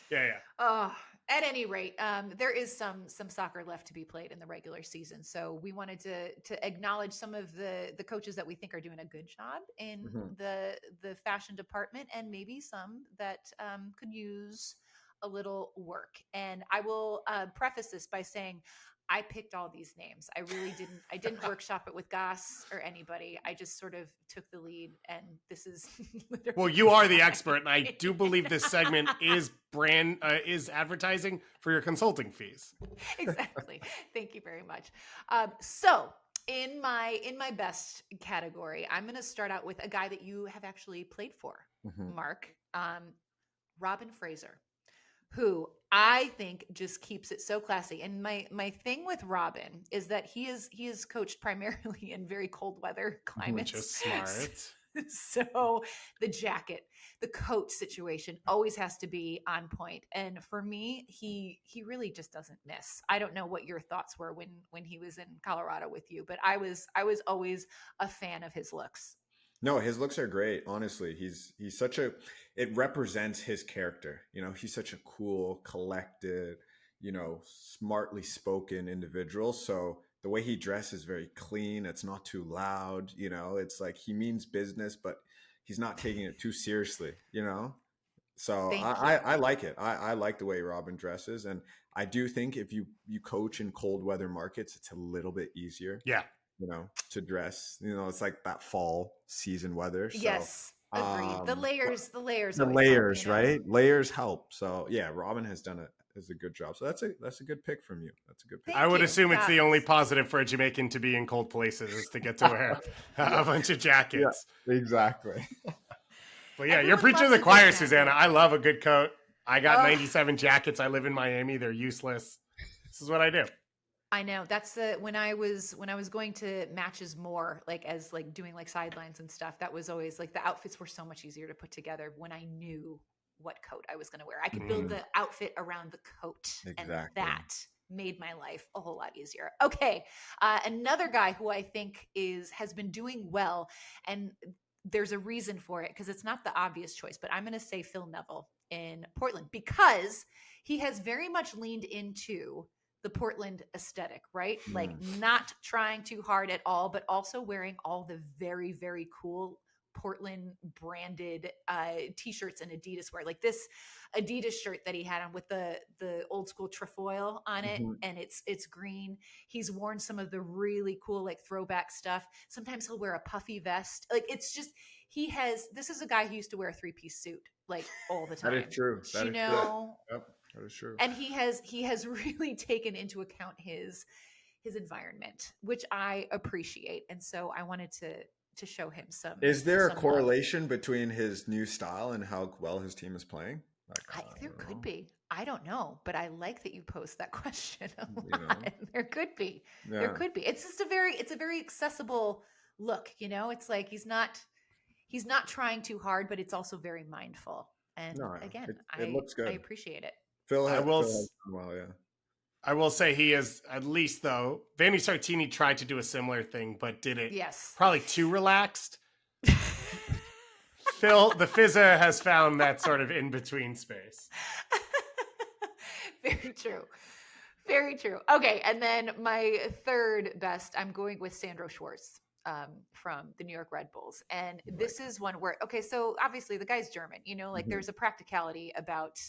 Speaker 3: yeah.
Speaker 1: At any rate, there is some soccer left to be played in the regular season. So we wanted to acknowledge some of the coaches that we think are doing a good job in the fashion department, and maybe some that could use a little work. And I will preface this by saying I picked all these names. I really didn't. I didn't workshop it with Goss or anybody. I just sort of took the lead, and this is literally
Speaker 3: Well, you are the expert, and I do believe this segment is is advertising for your consulting fees.
Speaker 1: Exactly. Thank you very much. So in my best category, I'm going to start out with a guy that you have actually played for, Mark, Robin Fraser, who I think just keeps it so classy. And my thing with Robin is that he is coached primarily in very cold weather climates.
Speaker 3: Which is smart.
Speaker 1: So the jacket, the coat situation always has to be on point. And for me, he really just doesn't miss. I don't know what your thoughts were when he was in Colorado with you, but I was always a fan of his looks.
Speaker 2: No, his looks are great. Honestly, he's such it represents his character. He's such a cool, collected, smartly spoken individual. So the way he dresses is very clean. It's not too loud. It's like he means business, but he's not taking it too seriously. So I like it. I like the way Robin dresses, and I do think if you coach in cold weather markets, it's a little bit easier.
Speaker 3: Yeah.
Speaker 2: To dress. It's like that fall season weather. So,
Speaker 1: yes, agreed. The layers
Speaker 2: help,
Speaker 1: right?
Speaker 2: Layers help. So yeah, Robin has done a good job. So that's a good pick from you. That's a good pick.
Speaker 3: I would assume it's the only positive for a Jamaican to be in cold places is to get to wear a bunch of jackets.
Speaker 2: Yeah, exactly.
Speaker 3: But yeah,
Speaker 1: Everyone
Speaker 3: you're preaching to
Speaker 1: loves
Speaker 3: the
Speaker 1: a good
Speaker 3: choir,
Speaker 1: jacket.
Speaker 3: Susanna. I love a good coat. I got 97 jackets. I live in Miami. They're useless. This is what I do.
Speaker 1: I know that's when I was going to matches more, like as like doing like sidelines and stuff. That was always like the outfits were so much easier to put together when I knew what coat I was going to wear. I could build the outfit around the coat, and that made my life a whole lot easier. Okay, another guy who I think has been doing well, and there's a reason for it because it's not the obvious choice, but I'm going to say Phil Neville in Portland because he has very much leaned into the Portland aesthetic, right? Like not trying too hard at all, but also wearing all the very, very cool Portland branded t-shirts and Adidas wear. Like this Adidas shirt that he had on with the old school trefoil on it, and it's green. He's worn some of the really cool like throwback stuff. Sometimes he'll wear a puffy vest. Like it's just this is a guy who used to wear a 3-piece suit like all the time.
Speaker 2: That is true.
Speaker 1: True.
Speaker 2: Yep, that is true.
Speaker 1: And he has really taken into account his environment, which I appreciate. And so I wanted to show him some.
Speaker 2: Is there a
Speaker 1: some
Speaker 2: correlation
Speaker 1: love.
Speaker 2: between his new style and how well his team is playing?
Speaker 1: There could be. I don't know, but I like that you posed that question a lot. There could be. Yeah. There could be. It's just a very accessible look. It's like he's not trying too hard, but it's also very mindful. And again, it looks good. I appreciate it.
Speaker 2: Phil,
Speaker 3: I will say he is, at least though, Vanni Sartini tried to do a similar thing, but did it probably too relaxed. Phil, the Fizza has found that sort of in-between space.
Speaker 1: Very true. Very true. Okay, and then my third best, I'm going with Sandro Schwartz from the New York Red Bulls. And this is one where, so obviously the guy's German, there's a practicality about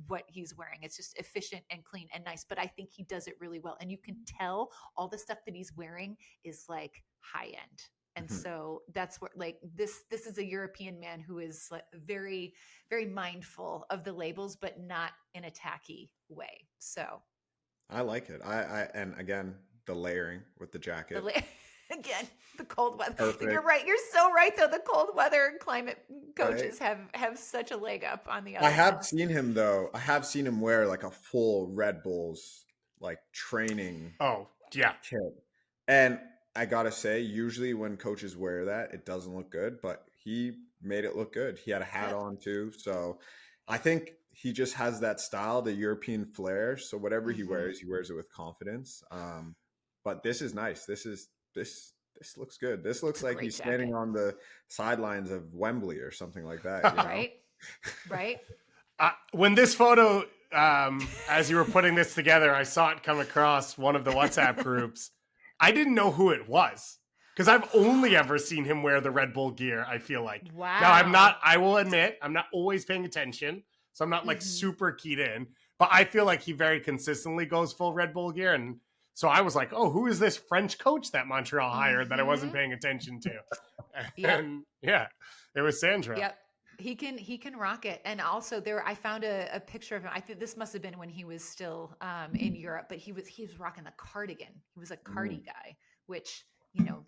Speaker 1: what he's wearing. It's just efficient and clean and nice, but I think he does it really well. And you can tell all the stuff that he's wearing is like high end. And so that's what this is a European man who is very, very mindful of the labels, but not in a tacky way. So
Speaker 2: I like it. And again, the layering with the jacket.
Speaker 1: Again, the cold weather.
Speaker 2: Perfect.
Speaker 1: You're right. You're so right, though. The cold weather and climate coaches
Speaker 2: Right?
Speaker 1: have such a leg up on the other
Speaker 2: I have
Speaker 1: ones.
Speaker 2: seen him though. I have seen him wear like a full Red Bulls like training
Speaker 3: Oh, yeah.
Speaker 2: kit. And I gotta say, usually when coaches wear that, it doesn't look good, but he made it look good. He had a hat on too. So I think he just has that style, the European flair. So whatever he wears it with confidence. But this is nice. This looks good. This looks like he's standing on the sidelines of Wembley or something like that. You know?
Speaker 1: Right.
Speaker 3: When this photo, as you were putting this together, I saw it come across one of the WhatsApp groups. I didn't know who it was because I've only ever seen him wear the Red Bull gear, I feel like.
Speaker 1: Wow.
Speaker 3: Now, I will admit, I'm not always paying attention. So I'm not like super keyed in. But I feel like he very consistently goes full Red Bull gear. And so I was like, oh, who is this French coach that Montreal hired that I wasn't paying attention to? And yeah, it was Sandro.
Speaker 1: Yep. He can rock it. And also I found a picture of him. I think this must have been when he was still in Europe, but he was rocking the cardigan. He was a cardi guy, which,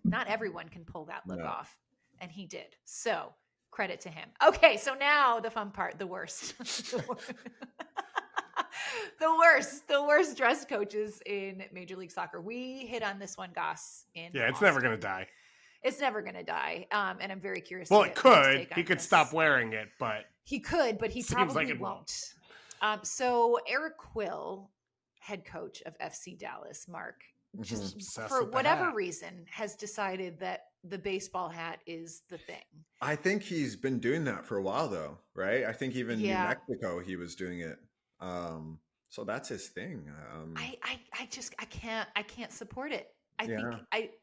Speaker 1: not everyone can pull that look off. And he did. So credit to him. Okay. So now the fun part, the worst. The worst dress coaches in Major League Soccer. We hit on this one, Goss. It's
Speaker 3: never going to die.
Speaker 1: It's never going to die. And I'm very curious.
Speaker 3: Well, it could. He could stop wearing it, but
Speaker 1: he could, but he probably won't. So Eric Quill, head coach of FC Dallas, Mark, just for whatever reason, has decided that the baseball hat is the thing.
Speaker 2: I think he's been doing that for a while, though, right? I think even New Mexico, he was doing it. So that's his thing.
Speaker 1: I can't support it. I think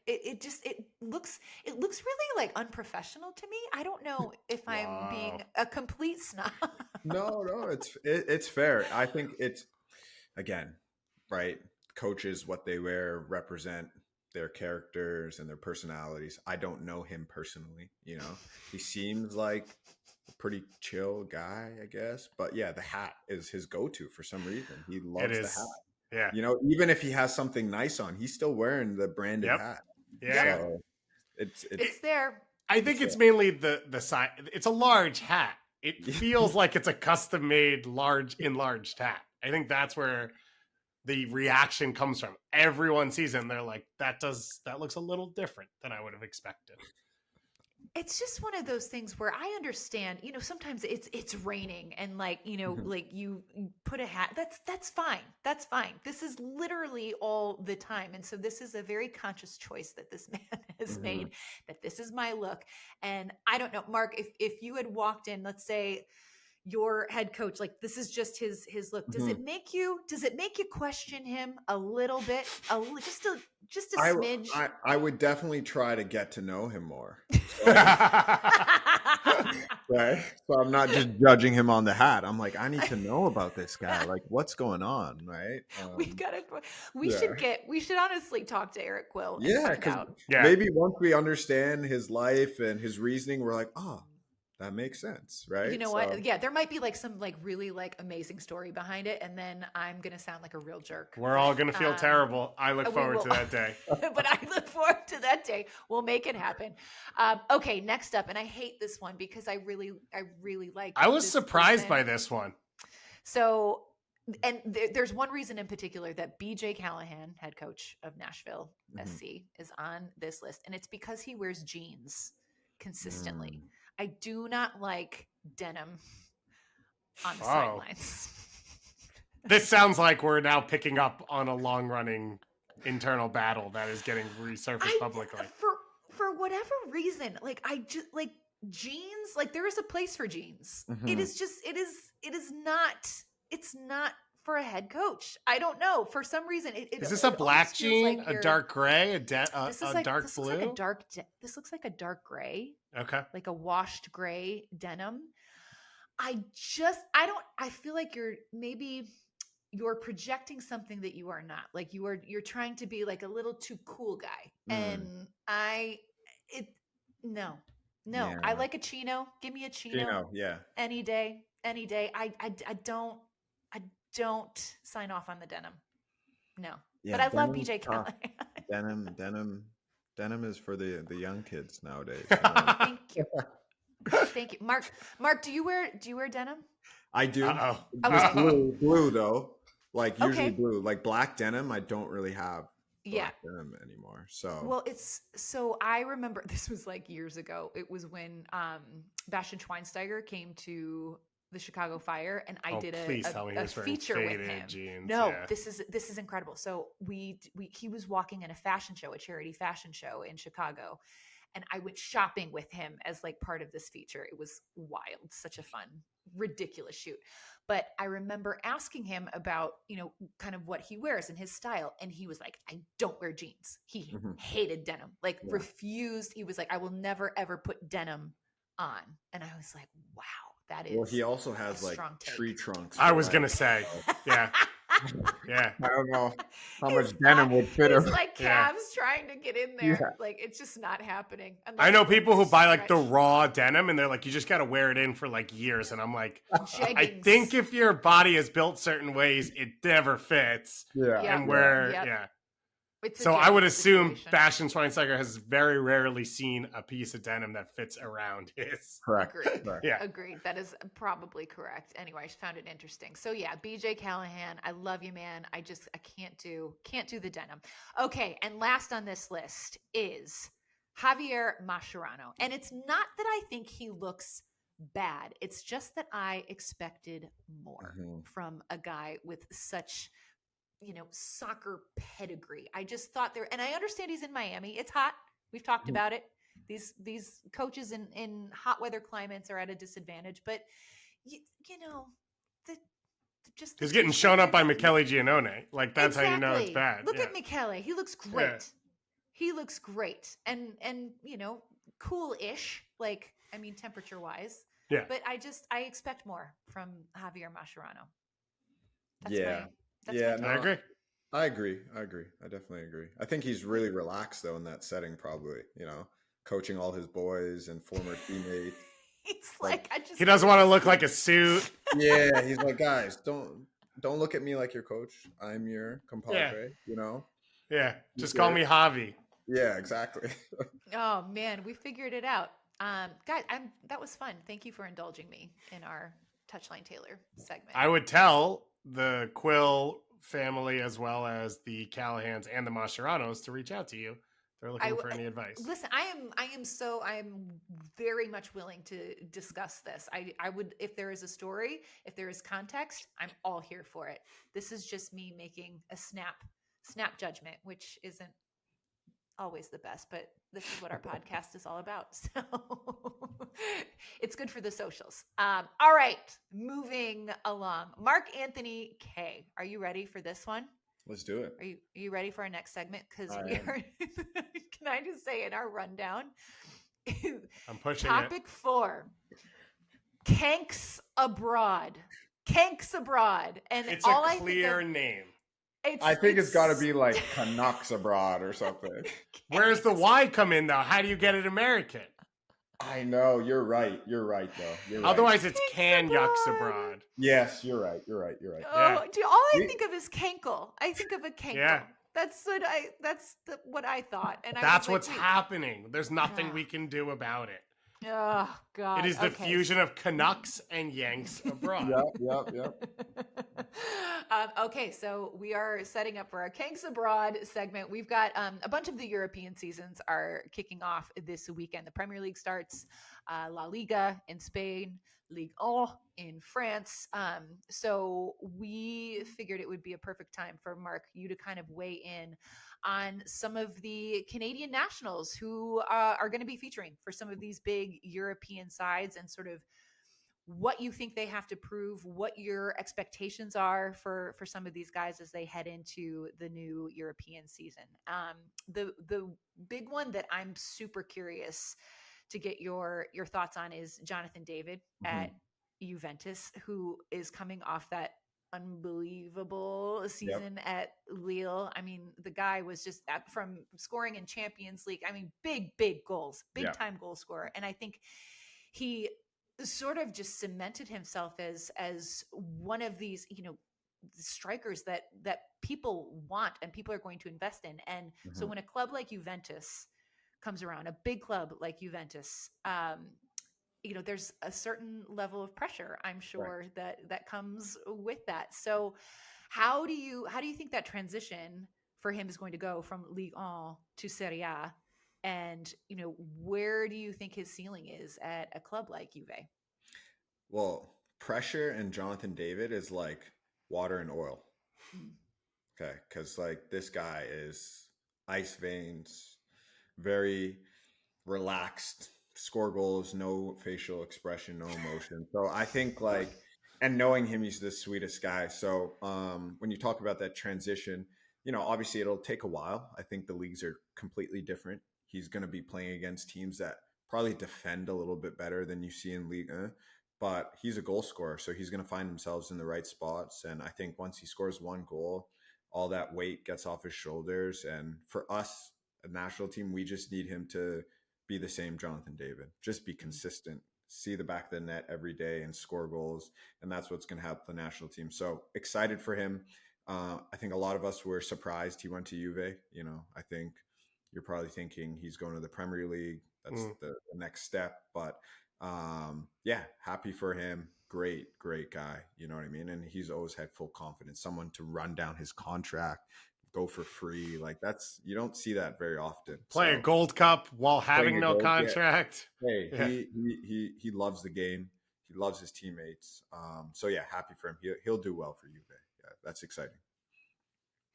Speaker 1: it looks really like unprofessional to me. I don't know if I'm being a complete snob.
Speaker 2: No, it's fair. I think it's, again, right? Coaches, what they wear represent their characters and their personalities. I don't know him personally, he seems like a pretty chill guy, I guess. But yeah, the hat is his go-to for some reason. He loves the hat.
Speaker 3: Yeah.
Speaker 2: Even if he has something nice on, he's still wearing the branded hat.
Speaker 3: Yeah.
Speaker 2: So it's
Speaker 1: there.
Speaker 3: I think it's mainly the size. It's a large hat. It feels like it's a custom made enlarged hat. I think that's where the reaction comes from. Everyone sees it and they're like, that looks a little different than I would have expected.
Speaker 1: It's just one of those things where I understand, sometimes it's raining and like you put a hat, that's fine. That's fine. This is literally all the time. And so this is a very conscious choice that this man has made, that this is my look. And I don't know, Mark, if you had walked in, let's say your head coach, like this is just his look. Does it make you question him a little bit? Just a smidge?
Speaker 2: I would definitely try to get to know him more. Right? So I'm not just judging him on the hat. I'm like, I need to know about this guy. Like, what's going on, right?
Speaker 1: We should honestly talk to Eric Quill.
Speaker 2: Yeah, because maybe once we understand his life and his reasoning, we're like, oh, that makes sense, right?
Speaker 1: You know what? Yeah, there might be like some like really like amazing story behind it, and then I'm gonna sound like a real jerk.
Speaker 3: We're all gonna feel terrible. I look forward to that day.
Speaker 1: But I look forward to that day. We'll make it happen. Okay, next up, and I hate this one because I really like.
Speaker 3: I was surprised by this one.
Speaker 1: So, and there's one reason in particular that BJ Callahan, head coach of Nashville SC, is on this list, and it's because he wears jeans consistently. I do not like denim on the sidelines.
Speaker 3: This sounds like we're now picking up on a long-running internal battle that is getting resurfaced publicly.
Speaker 1: For whatever reason, like I just like jeans. Like there is a place for jeans. It is just it's not for a head coach. I don't know. For some reason,
Speaker 3: is this a black jean, like a dark gray, a dark blue?
Speaker 1: This looks like a dark gray.
Speaker 3: Okay.
Speaker 1: Like a washed gray denim. I feel like you're projecting something that you are not. Like you're trying to be like a little too cool guy. And no. Yeah. I like a chino. Give me a chino.
Speaker 2: Yeah.
Speaker 1: Any day. I don't sign off on the denim. No. Yeah, but I love BJ Callahan.
Speaker 2: Denim is for the young kids nowadays.
Speaker 1: Thank you. Thank you. Mark, do you wear denim?
Speaker 2: I do.
Speaker 3: Uh-oh.
Speaker 2: Just
Speaker 1: Okay.
Speaker 2: blue though. Like usually
Speaker 1: Okay.
Speaker 2: blue. Like black denim, I don't really have
Speaker 1: Yeah.
Speaker 2: black denim anymore. So
Speaker 1: Well, I remember this was like years ago. It was when Bastian Schweinsteiger came to the Chicago Fire, and I did a feature with him.
Speaker 3: Jeans.
Speaker 1: No,
Speaker 3: Yeah.
Speaker 1: this is incredible. So he was walking in a fashion show, a charity fashion show in Chicago, and I went shopping with him as like part of this feature. It was wild, such a fun, ridiculous shoot. But I remember asking him about, kind of what he wears and his style. And he was like, I don't wear jeans. He hated denim, like refused. He was like, I will never, ever put denim on. And I was like, wow, that is.
Speaker 2: Well, he also has like tree
Speaker 1: take.
Speaker 2: trunks.
Speaker 3: I was going to say, yeah. Yeah.
Speaker 2: I don't know how
Speaker 1: His
Speaker 2: much denim would fit him.
Speaker 1: He's like calves trying to get in there.
Speaker 2: Yeah.
Speaker 1: Like, it's just not happening.
Speaker 3: I know people who buy like the
Speaker 1: stretch.
Speaker 3: raw denim and they're like, you just got to wear it in for like years. And I'm like, I
Speaker 1: Jeggings.
Speaker 3: think if your body is built certain ways, it never fits.
Speaker 2: Yeah.
Speaker 1: Yeah.
Speaker 3: And where,
Speaker 1: Yep.
Speaker 3: yeah.
Speaker 1: It's a
Speaker 3: So I would
Speaker 1: jegging
Speaker 3: assume
Speaker 1: situation.
Speaker 3: Bastian Schweinsteiger has very rarely seen a piece of denim that fits around his.
Speaker 2: Correct.
Speaker 1: Agreed.
Speaker 2: Correct.
Speaker 3: Yeah.
Speaker 1: Agreed. That is probably correct. Anyway, I just found it interesting. So yeah, BJ Callahan, I love you, man. I can't do the denim. Okay, and last on this list is Javier Mascherano. And it's not that I think he looks bad. It's just that I expected more from a guy with such soccer pedigree. I just thought and I understand he's in Miami. It's hot. We've talked about it. These coaches in hot weather climates are at a disadvantage, but
Speaker 3: He's getting shown up by Michele Giannone. Like that's
Speaker 1: exactly.
Speaker 3: how you know it's bad.
Speaker 1: Look at Michele. He looks great.
Speaker 3: Yeah.
Speaker 1: He looks great. And cool-ish, like, I mean, temperature-wise.
Speaker 3: Yeah.
Speaker 1: But I expect more from Javier Mascherano. That's
Speaker 3: I agree.
Speaker 2: I agree. I definitely agree. I think he's really relaxed though in that setting, probably, coaching all his boys and former teammates.
Speaker 1: He's like,
Speaker 3: he doesn't want to look like a suit.
Speaker 2: Yeah. He's like, guys, don't look at me like your coach. I'm your compadre,
Speaker 3: Yeah. Just call me Javi.
Speaker 2: Yeah, exactly.
Speaker 1: Oh man, we figured it out. Guys, that was fun. Thank you for indulging me in our Touchline Tailor segment.
Speaker 3: I would tell the Quill family as well as the Callahans and the Mascheranos to reach out to you. They're looking for any advice.
Speaker 1: Listen, I am very much willing to discuss this. I would, if there is a story, if there is context, I'm all here for it. This is just me making a snap judgment, which isn't always the best, but this is what our podcast is all about. So it's good for the socials. All right, moving along. Mark-Anthony Kaye. Are you ready for this one?
Speaker 2: Let's do it.
Speaker 1: Are you ready for our next segment? Because we are, can I just say in our rundown,
Speaker 3: I'm pushing
Speaker 1: topic 4, Canks Abroad. Canks Abroad. And
Speaker 3: it's
Speaker 1: all
Speaker 3: a clear name.
Speaker 2: I think it's got to be like Canucks Abroad or something.
Speaker 3: Where's the Y come in, though? How do you get it American?
Speaker 2: I know. You're right, though.
Speaker 3: Otherwise, it's Yanks Abroad.
Speaker 2: Yes, you're right. Oh,
Speaker 3: Yeah.
Speaker 1: All I think of is Kankle. I think of a Kankle.
Speaker 3: Yeah.
Speaker 1: That's what I thought. And
Speaker 3: that's what's happening. There's nothing we can do about it.
Speaker 1: Oh, God.
Speaker 3: It is the fusion of Canucks and Yanks Abroad.
Speaker 2: Yep.
Speaker 1: Okay, so we are setting up for our Canks Abroad segment. We've got a bunch of the European seasons are kicking off this weekend. The Premier League starts, La Liga in Spain, Ligue 1 in France. So we figured it would be a perfect time for Mark, you to kind of weigh in on some of the Canadian nationals who are going to be featuring for some of these big European sides, and sort of what you think they have to prove, what your expectations are for some of these guys as they head into the new European season. The big one that I'm super curious to get your thoughts on is Jonathan David at Juventus, who is coming off that unbelievable season at Lille. I mean, the guy was just from scoring in Champions League. I mean, big goals, big time goal scorer. And I think he sort of just cemented himself as one of these, strikers that people want and people are going to invest in. And so when a club like Juventus comes around, a big club like Juventus, there's a certain level of pressure, I'm sure, that comes with that. So how do you think that transition for him is going to go from Ligue 1 to Serie A? And, where do you think his ceiling is at a club like Juve?
Speaker 2: Well, pressure and Jonathan David is like water and oil. Okay. Because like this guy is ice veins, very relaxed, score goals, no facial expression, no emotion. So I think like, and knowing him, he's the sweetest guy. So when you talk about that transition, obviously it'll take a while. I think the leagues are completely different. He's going to be playing against teams that probably defend a little bit better than you see in Ligue 1. But he's a goal scorer, so he's going to find himself in the right spots. And I think once he scores one goal, all that weight gets off his shoulders. And for us, a national team, we just need him to be the same Jonathan David. Just be consistent, see the back of the net every day and score goals. And that's what's going to help the national team. So excited for him. I think a lot of us were surprised he went to Juve. I think you're probably thinking he's going to the Premier League. That's the next step. But happy for him. Great guy. You know what I mean? And he's always had full confidence. Someone to run down his contract, go for free. Like you don't see that very often.
Speaker 3: Play a Gold Cup while having no contract.
Speaker 2: He loves the game. He loves his teammates. Happy for him. He'll do well for Juve. Yeah, that's exciting.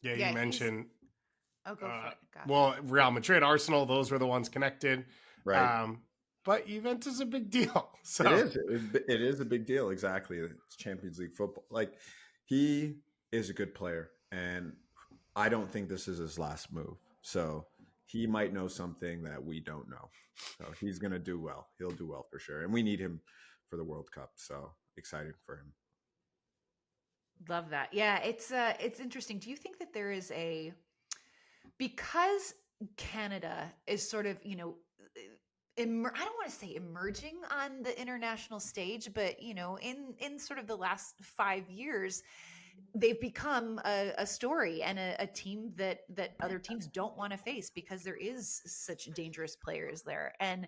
Speaker 3: Yeah, you mentioned.
Speaker 1: Oh, go for it.
Speaker 3: Well, Real Madrid, Arsenal, those were the ones connected.
Speaker 2: Right.
Speaker 3: But Juventus is a big deal. So
Speaker 2: it is a big deal. Exactly. It's Champions League football. Like he is a good player, and I don't think this is his last move. So he might know something that we don't know. So he's going to do well. He'll do well for sure. And we need him for the World Cup. So excited for him.
Speaker 1: Love that. Yeah, it's interesting. Do you think that there is because Canada is sort of, I don't want to say emerging on the international stage, but, in sort of the last 5 years, they've become a story and a team that other teams don't want to face because there is such dangerous players there. And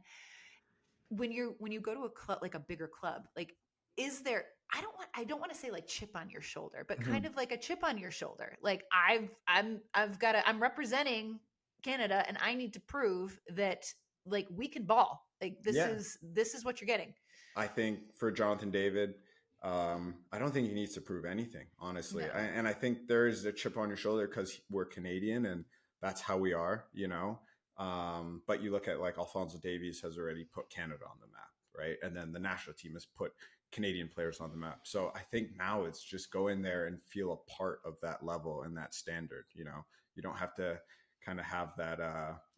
Speaker 1: when you go to a club, like a bigger club, like, is there, I don't want to say like chip on your shoulder, but kind of like a chip on your shoulder. Like I'm representing Canada and I need to prove that like we can ball. Like this is what you're getting.
Speaker 2: I think for Jonathan David, I don't think he needs to prove anything, honestly. No. And I think there is a chip on your shoulder because we're Canadian and that's how we are, But you look at like Alphonso Davies has already put Canada on the map, right? And then the national team has put Canadian players on the map. So I think now it's just go in there and feel a part of that level and that standard. You don't have to kind of have that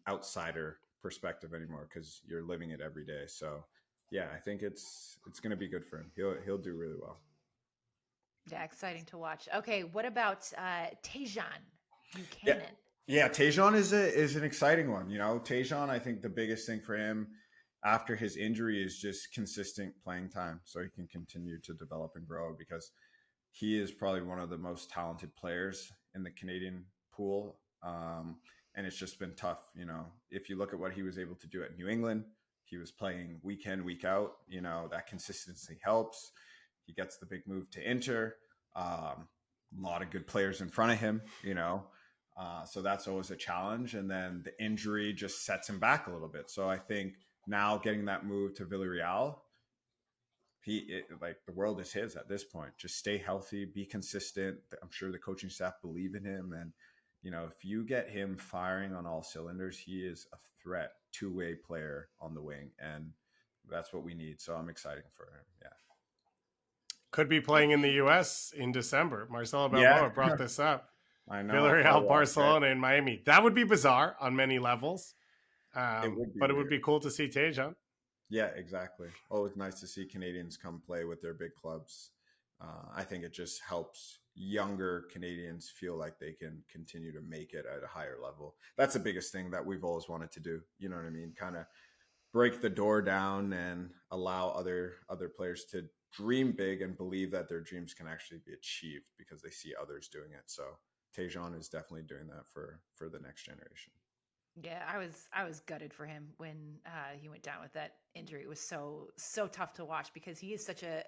Speaker 2: outsider perspective anymore because you're living it every day. So yeah, I think it's going to be good for him. He'll do really well.
Speaker 1: Yeah, exciting to watch. Okay, what about Tajon Buchanan?
Speaker 2: Yeah, Tajon is an exciting one. Tajon, I think the biggest thing for him after his injury is just consistent playing time so he can continue to develop and grow because he is probably one of the most talented players in the Canadian pool. And it's just been tough. If you look at what he was able to do at New England, he was playing week in, week out. That consistency helps. He gets the big move to Inter. A lot of good players in front of him, so that's always a challenge. And then the injury just sets him back a little bit. So I think now getting that move to Villarreal, the world is his at this point. Just stay healthy, be consistent. I'm sure the coaching staff believe in him. And, if you get him firing on all cylinders, he is a threat, two-way player on the wing. And that's what we need. So I'm excited for him. Yeah.
Speaker 3: Could be playing in the U.S. in December. Marcelo Balboa brought this up.
Speaker 2: I know.
Speaker 3: Villarreal, Barcelona, and Miami. That would be bizarre on many levels. It would be cool to see Tajon.
Speaker 2: Yeah, exactly. Always nice to see Canadians come play with their big clubs. I think it just helps younger Canadians feel like they can continue to make it at a higher level. That's the biggest thing that we've always wanted to do. You know what I mean? Kind of break the door down and allow other players to dream big and believe that their dreams can actually be achieved because they see others doing it. So Tajon is definitely doing that for the next generation.
Speaker 1: Yeah, I was gutted for him when he went down with that injury. It was so tough to watch because he is such a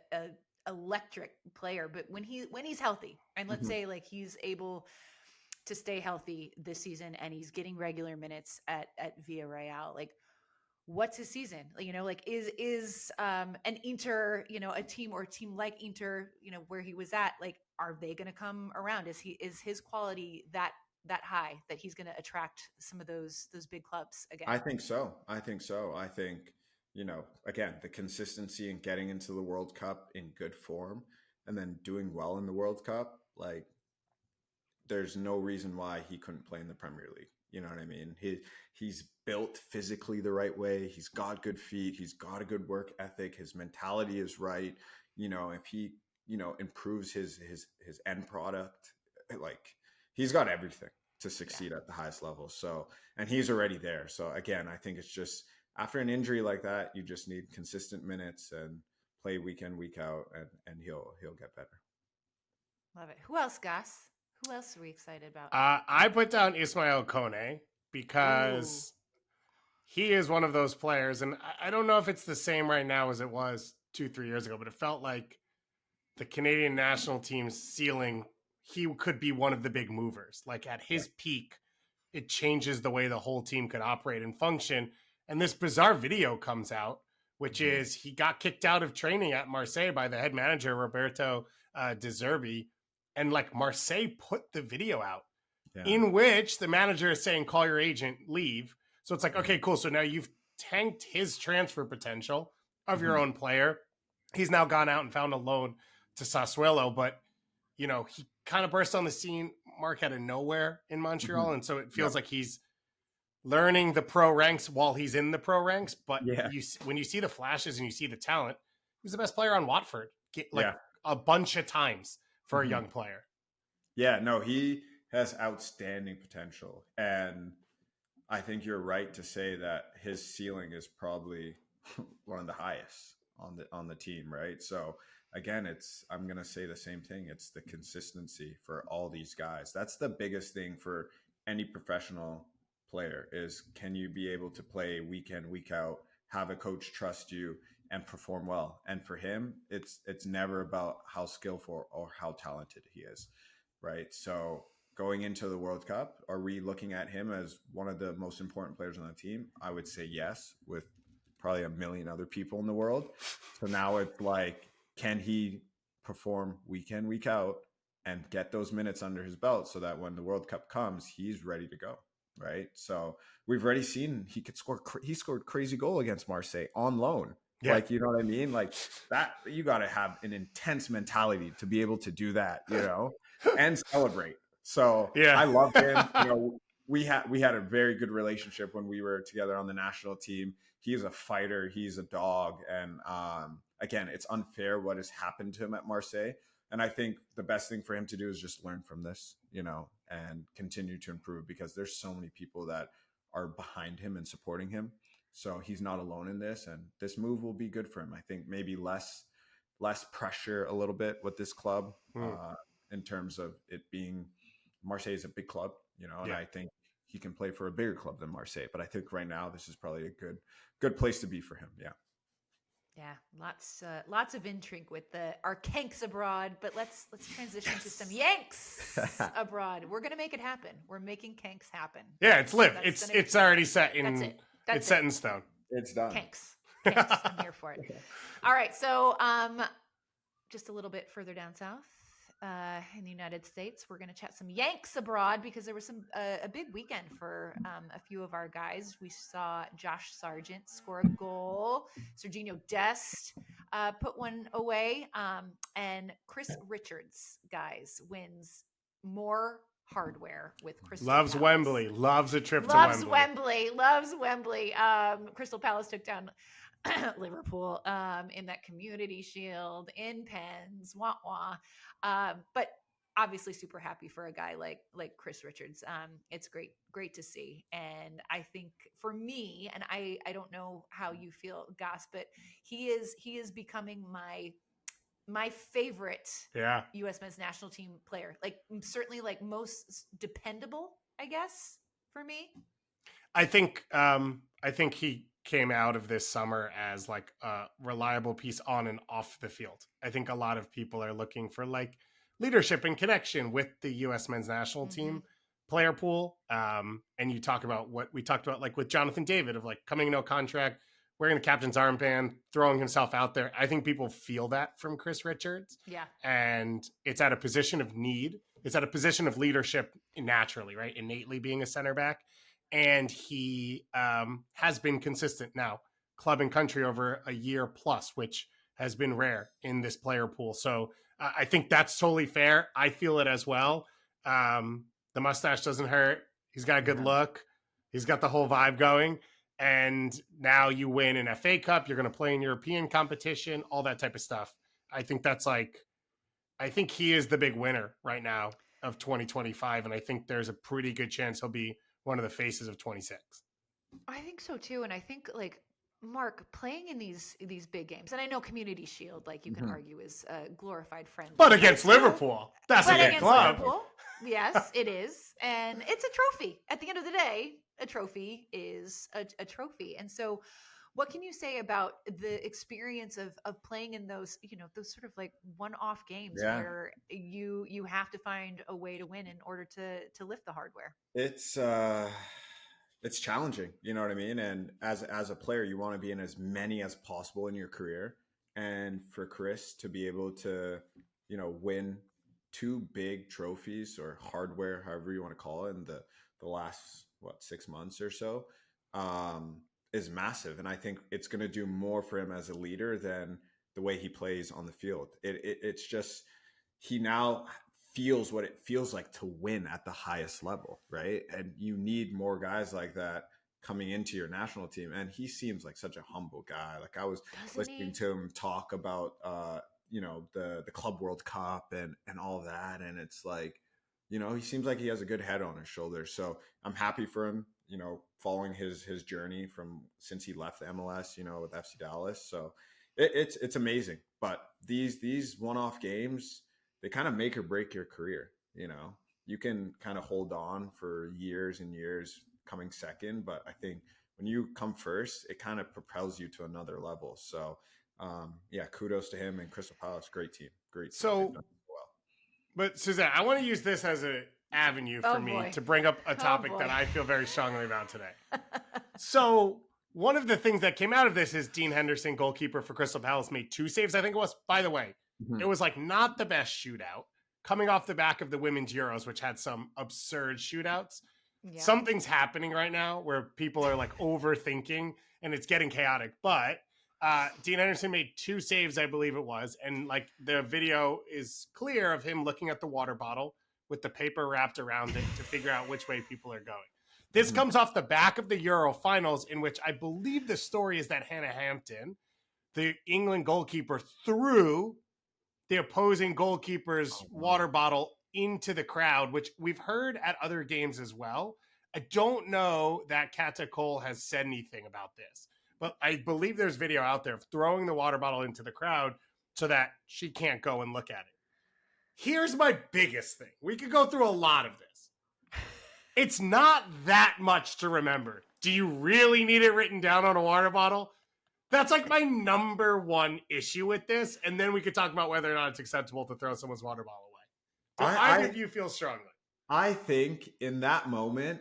Speaker 1: electric player. But when he's healthy, and let's say like he's able to stay healthy this season and he's getting regular minutes at Villarreal, like what's his season? You know, like is an Inter, you know, a team like Inter, you know, where he was at, like are they going to come around? Is his quality that high that he's going to attract some of those big clubs again?
Speaker 2: I think so. I think, you know, again, the consistency in getting into the World Cup in good form and then doing well in the World Cup, like there's no reason why he couldn't play in the Premier League. You know what I mean? He's built physically the right way. He's got good feet. He's got a good work ethic. His mentality is right. You know, if he, you know, improves his end product, like he's got everything to succeed at the highest level. So, and he's already there. So again, I think it's just after an injury like that, you just need consistent minutes and play week in, week out, and he'll get better.
Speaker 1: Love it. Who else, Gus? Who else are we excited about?
Speaker 3: I put down Ismail Kone because he is one of those players, and I don't know if it's the same right now as it was 2-3 years ago, but it felt like the Canadian national team's ceiling, he could be one of the big movers. Like at his peak, it changes the way the whole team could operate and function. And this bizarre video comes out, which is he got kicked out of training at Marseille by the head manager, Roberto De Zerbi. And like Marseille put the video out in which the manager is saying, call your agent, leave. So it's like, okay, cool. So now you've tanked his transfer potential of your own player. He's now gone out and found a loan to Sassuolo, but you know, he kind of burst on the scene, Mark, out of nowhere in Montreal. And so it feels like he's learning the pro ranks while he's in the pro ranks. But when you see the flashes and you see the talent, he was the best player on Watford, a bunch of times for a young player.
Speaker 2: Yeah, no, he has outstanding potential. And I think you're right to say that his ceiling is probably one of the highest on the team, right? So again, I'm going to say the same thing. It's the consistency for all these guys. That's the biggest thing for any professional player is, can you be able to play week in, week out, have a coach trust you and perform well? And for him, it's never about how skillful or how talented he is, right? So going into the World Cup, are we looking at him as one of the most important players on the team? I would say yes, with probably a million other people in the world. So now it's like, can he perform week in, week out and get those minutes under his belt so that when the World Cup comes, he's ready to go, right? So we've already seen he scored crazy goal against Marseille on loan. Yeah. Like, you know what I mean? Like that, you got to have an intense mentality to be able to do that, you know, and celebrate. So I love him. You know, we had a very good relationship when we were together on the national team. He's a fighter. He's a dog. And again, it's unfair what has happened to him at Marseille. And I think the best thing for him to do is just learn from this, you know, and continue to improve because there's so many people that are behind him and supporting him. So he's not alone in this. And this move will be good for him. I think maybe less pressure a little bit with this club in terms of it being Marseille is a big club, you know, and I think he can play for a bigger club than Marseille. But I think right now this is probably a good place to be for him. Yeah.
Speaker 1: Yeah, lots of intrigue with our Canks Abroad, but let's transition to some Yanks Abroad. We're gonna make it happen. We're making Canks happen.
Speaker 3: Yeah, it's live. It's already set in. That's it. It's set in stone.
Speaker 2: It's done.
Speaker 1: Canks. I'm here for it. All right, so just a little bit further down south. In the United States, we're going to chat some Yanks Abroad because there was a big weekend for a few of our guys. We saw Josh Sargent score a goal. Serginho Dest put one away. And Chris Richards, guys, wins more hardware with Crystal
Speaker 3: Loves
Speaker 1: Palace.
Speaker 3: Wembley. Loves a trip to Wembley.
Speaker 1: Loves Wembley. Crystal Palace took down Liverpool in that Community Shield, in pens, wah. But obviously super happy for a guy like Chris Richards. It's great to see. And I think for me, and I don't know how you feel, Gus, but he is becoming my my favorite
Speaker 3: Yeah.
Speaker 1: U.S. men's national team player. Like certainly like most dependable, I guess, for me.
Speaker 3: I think he came out of this summer as like a reliable piece on and off the field. I think a lot of people are looking for like leadership and connection with the U.S. men's national team player pool. And you talk about what we talked about, like with Jonathan David, of like coming no contract, wearing the captain's armband, throwing himself out there. I think people feel that from Chris Richards.
Speaker 1: Yeah.
Speaker 3: And it's at a position of need. It's at a position of leadership naturally, right? Innately being a center back. And he has been consistent now, club and country over a year plus, which has been rare in this player pool. So I think that's totally fair. I feel it as well. The mustache doesn't hurt. He's got a good look. He's got the whole vibe going. And now you win an FA Cup. You're going to play in European competition, all that type of stuff. I think I think he is the big winner right now of 2025. And I think there's a pretty good chance he'll be one of the faces of 26.
Speaker 1: I think so too. And I think like Mark playing in these big games, and I know Community Shield, like you can argue is a glorified friend.
Speaker 3: But against Liverpool, that's a big club. Liverpool,
Speaker 1: yes, it is. And it's a trophy. At the end of the day, a trophy is a trophy. And so what can you say about the experience of playing in those, those sort of like one-off games where you have to find a way to win in order to lift the hardware?
Speaker 2: It's challenging, you know what I mean? And as a player, you want to be in as many as possible in your career. And for Chris to be able to, win 2 big trophies or hardware, however you want to call it, in the last 6 months or so, is massive. And I think it's going to do more for him as a leader than the way he plays on the field. It's just, he now feels what it feels like to win at the highest level, right? And you need more guys like that coming into your national team. And he seems like such a humble guy. Like I was listening to him talk about, the Club World Cup and all of that. And it's like, he seems like he has a good head on his shoulders. So I'm happy for him, following his journey from since he left the MLS, with FC Dallas. So it's amazing. But these one-off games, they kind of make or break your career. You can kind of hold on for years and years coming second, but I think when you come first, it kind of propels you to another level. So kudos to him and Crystal Palace. Great team. Great.
Speaker 3: So, but Susannah, I want to use this as an avenue for me to bring up a topic that I feel very strongly about today. So one of the things that came out of this is Dean Henderson, goalkeeper for Crystal Palace, made 2 saves. I think it was, by the way, it was like not the best shootout coming off the back of the Women's Euros, which had some absurd shootouts. Yeah. Something's happening right now where people are like overthinking and it's getting chaotic, but Dean Henderson made 2 saves, I believe it was. And like the video is clear of him looking at the water bottle with the paper wrapped around it to figure out which way people are going. This comes off the back of the Euro finals, in which I believe the story is that Hannah Hampton, the England goalkeeper, threw the opposing goalkeeper's water bottle into the crowd, which we've heard at other games as well. I don't know that Kata Cole has said anything about this, but I believe there's video out there of throwing the water bottle into the crowd so that she can't go and look at it. Here's my biggest thing. We could go through a lot of this. It's not that much to remember. Do you really need it written down on a water bottle? That's like my number one issue with this. And then we could talk about whether or not it's acceptable to throw someone's water bottle away. Do either of you feel strongly?
Speaker 2: I think in that moment,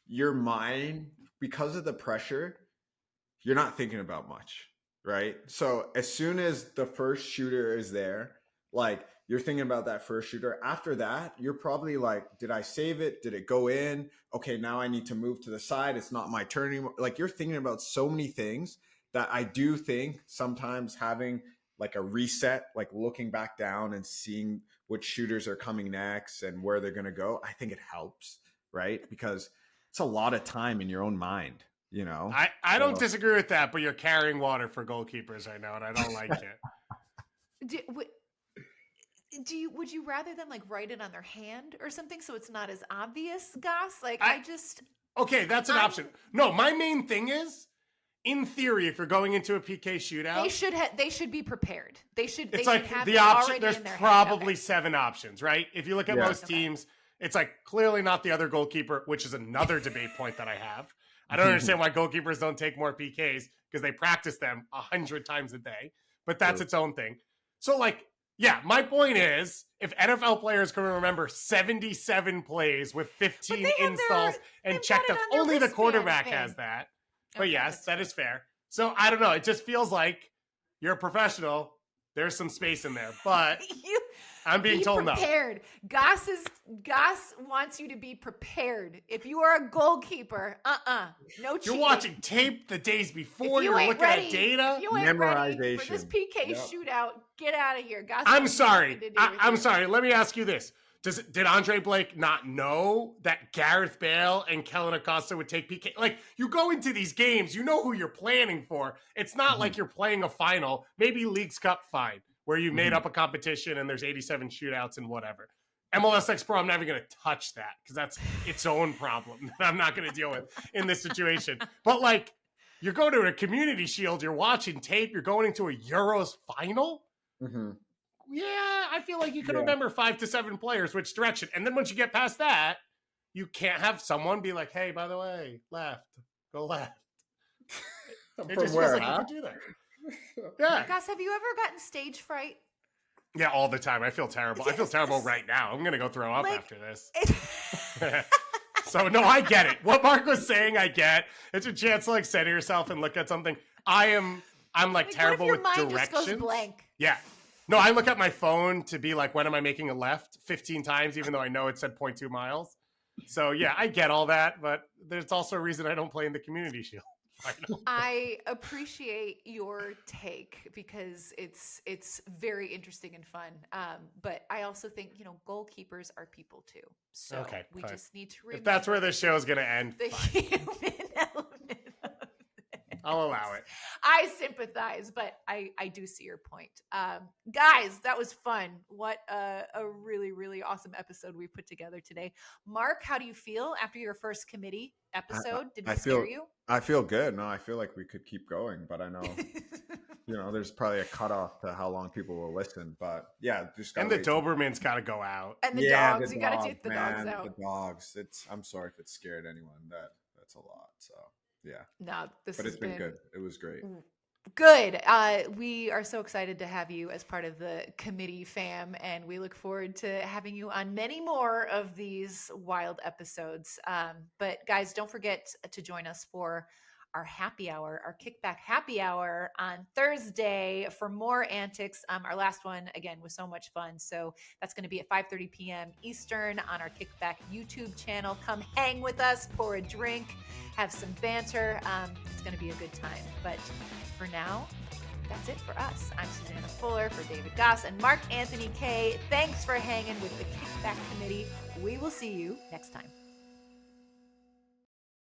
Speaker 2: your mind, because of the pressure, you're not thinking about much, right? So as soon as the first shooter is there, like you're thinking about that first shooter. After that, you're probably like, did I save it? Did it go in? Okay, now I need to move to the side. It's not my turn anymore. Like you're thinking about so many things that I do think sometimes having like a reset, like looking back down and seeing which shooters are coming next and where they're going to go, I think it helps, right? Because it's a lot of time in your own mind, you know?
Speaker 3: I don't disagree with that, but you're carrying water for goalkeepers right now, and I don't like it.
Speaker 1: Would you rather them like write it on their hand or something so it's not as obvious, Goss? Like
Speaker 3: Okay, that's an option. No, my main thing is, in theory, if you're going into a PK shootout,
Speaker 1: they should be prepared. It's
Speaker 3: like
Speaker 1: have
Speaker 3: the
Speaker 1: it
Speaker 3: option.
Speaker 1: already
Speaker 3: There's
Speaker 1: in their head.
Speaker 3: probably
Speaker 1: Okay.
Speaker 3: 7 options, right? If you look at
Speaker 2: Yeah.
Speaker 3: most teams, it's like clearly not the other goalkeeper, which is another debate point that I have. I don't understand why goalkeepers don't take more PKs because they practice them 100 times a day, but that's its own thing. So like, yeah, my point is, if NFL players can remember 77 plays with 15 installs and
Speaker 1: they've
Speaker 3: check
Speaker 1: got it
Speaker 3: that,
Speaker 1: on their
Speaker 3: only the
Speaker 1: wristband
Speaker 3: quarterback
Speaker 1: thing.
Speaker 3: has that. But
Speaker 1: Okay,
Speaker 3: yes,
Speaker 1: that's
Speaker 3: that
Speaker 1: fair.
Speaker 3: is fair. So I don't know. It just feels like you're a professional. There's some space in there, but I'm being told no.
Speaker 1: Be prepared. Goss wants you to be prepared. If you are a goalkeeper, no cheating.
Speaker 3: You're watching tape the days before.
Speaker 1: If you
Speaker 3: You're
Speaker 1: ain't
Speaker 3: looking
Speaker 1: ready,
Speaker 3: at data.
Speaker 1: If you ain't ready for
Speaker 2: Memorization.
Speaker 1: this PK
Speaker 2: Yep.
Speaker 1: shootout, get out of here. Goss
Speaker 3: I'm
Speaker 1: wants
Speaker 3: sorry.
Speaker 1: nothing to do with
Speaker 3: I'm
Speaker 1: you.
Speaker 3: sorry. Let me ask you this. Did Andre Blake not know that Gareth Bale and Kellen Acosta would take PK? Like, you go into these games, you know who you're planning for. It's not like you're playing a final, maybe Leagues Cup, fine, where you made up a competition and there's 87 shootouts and whatever. MLS X Pro, I'm never going to touch that because that's its own problem that I'm not going to deal with in this situation. But like, you're going to a Community Shield, you're watching tape, you're going into a Euros final.
Speaker 2: Mm-hmm.
Speaker 3: Yeah, I feel like you can remember 5 to 7 players, which direction. And then once you get past that, you can't have someone be like, hey, by the way, go left. It just feels like you could do that. Yeah.
Speaker 1: Goss, have you ever gotten stage fright?
Speaker 3: Yeah, all the time. I feel terrible. I feel terrible right now. I'm going to go throw up
Speaker 1: Like,
Speaker 3: after this. So, no, I get it. What Mark was saying, I get. It's a chance to like center yourself and look at something. I'm like terrible
Speaker 1: what if
Speaker 3: with
Speaker 1: your mind
Speaker 3: directions.
Speaker 1: just goes blank?
Speaker 3: Yeah. No, I look at my phone to be like, when am I making a left 15 times, even though I know it said 0.2 miles. So, yeah, I get all that, but there's also a reason I don't play in the Community Shield.
Speaker 1: I appreciate your take because it's very interesting and fun. But I also think, goalkeepers are people too. So
Speaker 3: Okay,
Speaker 1: we
Speaker 3: fine.
Speaker 1: just need to remember
Speaker 3: If that's where the show is going to end,
Speaker 1: the
Speaker 3: fine.
Speaker 1: human element of this.
Speaker 3: I'll allow it.
Speaker 1: I sympathize, but I do see your point. Guys, that was fun. What a really, really awesome episode we put together today. Mark, how do you feel after your first committee episode? Did we scare you?
Speaker 2: I feel good. No, I feel like we could keep going, but I know, there's probably a cutoff to how long people will listen. But yeah, just
Speaker 3: And the Doberman's got to go out.
Speaker 1: And the dogs, you got to take the dogs out.
Speaker 2: The dogs. I'm sorry if it scared anyone. That's a lot. So yeah.
Speaker 1: No,
Speaker 2: But it's been good. It was great.
Speaker 1: Good. We are so excited to have you as part of the committee fam, and we look forward to having you on many more of these wild episodes. But guys, don't forget to join us for our happy hour, our kickback happy hour on Thursday for more antics. Our last one, again, was so much fun. So that's going to be at 5:30 p.m. Eastern on our Kickback YouTube channel. Come hang with us, pour a drink, have some banter. It's going to be a good time. But for now, that's it for us. I'm Susannah Fuller for David Goss and Mark-Anthony Kaye. Thanks for hanging with the Kickback Committee. We will see you next time.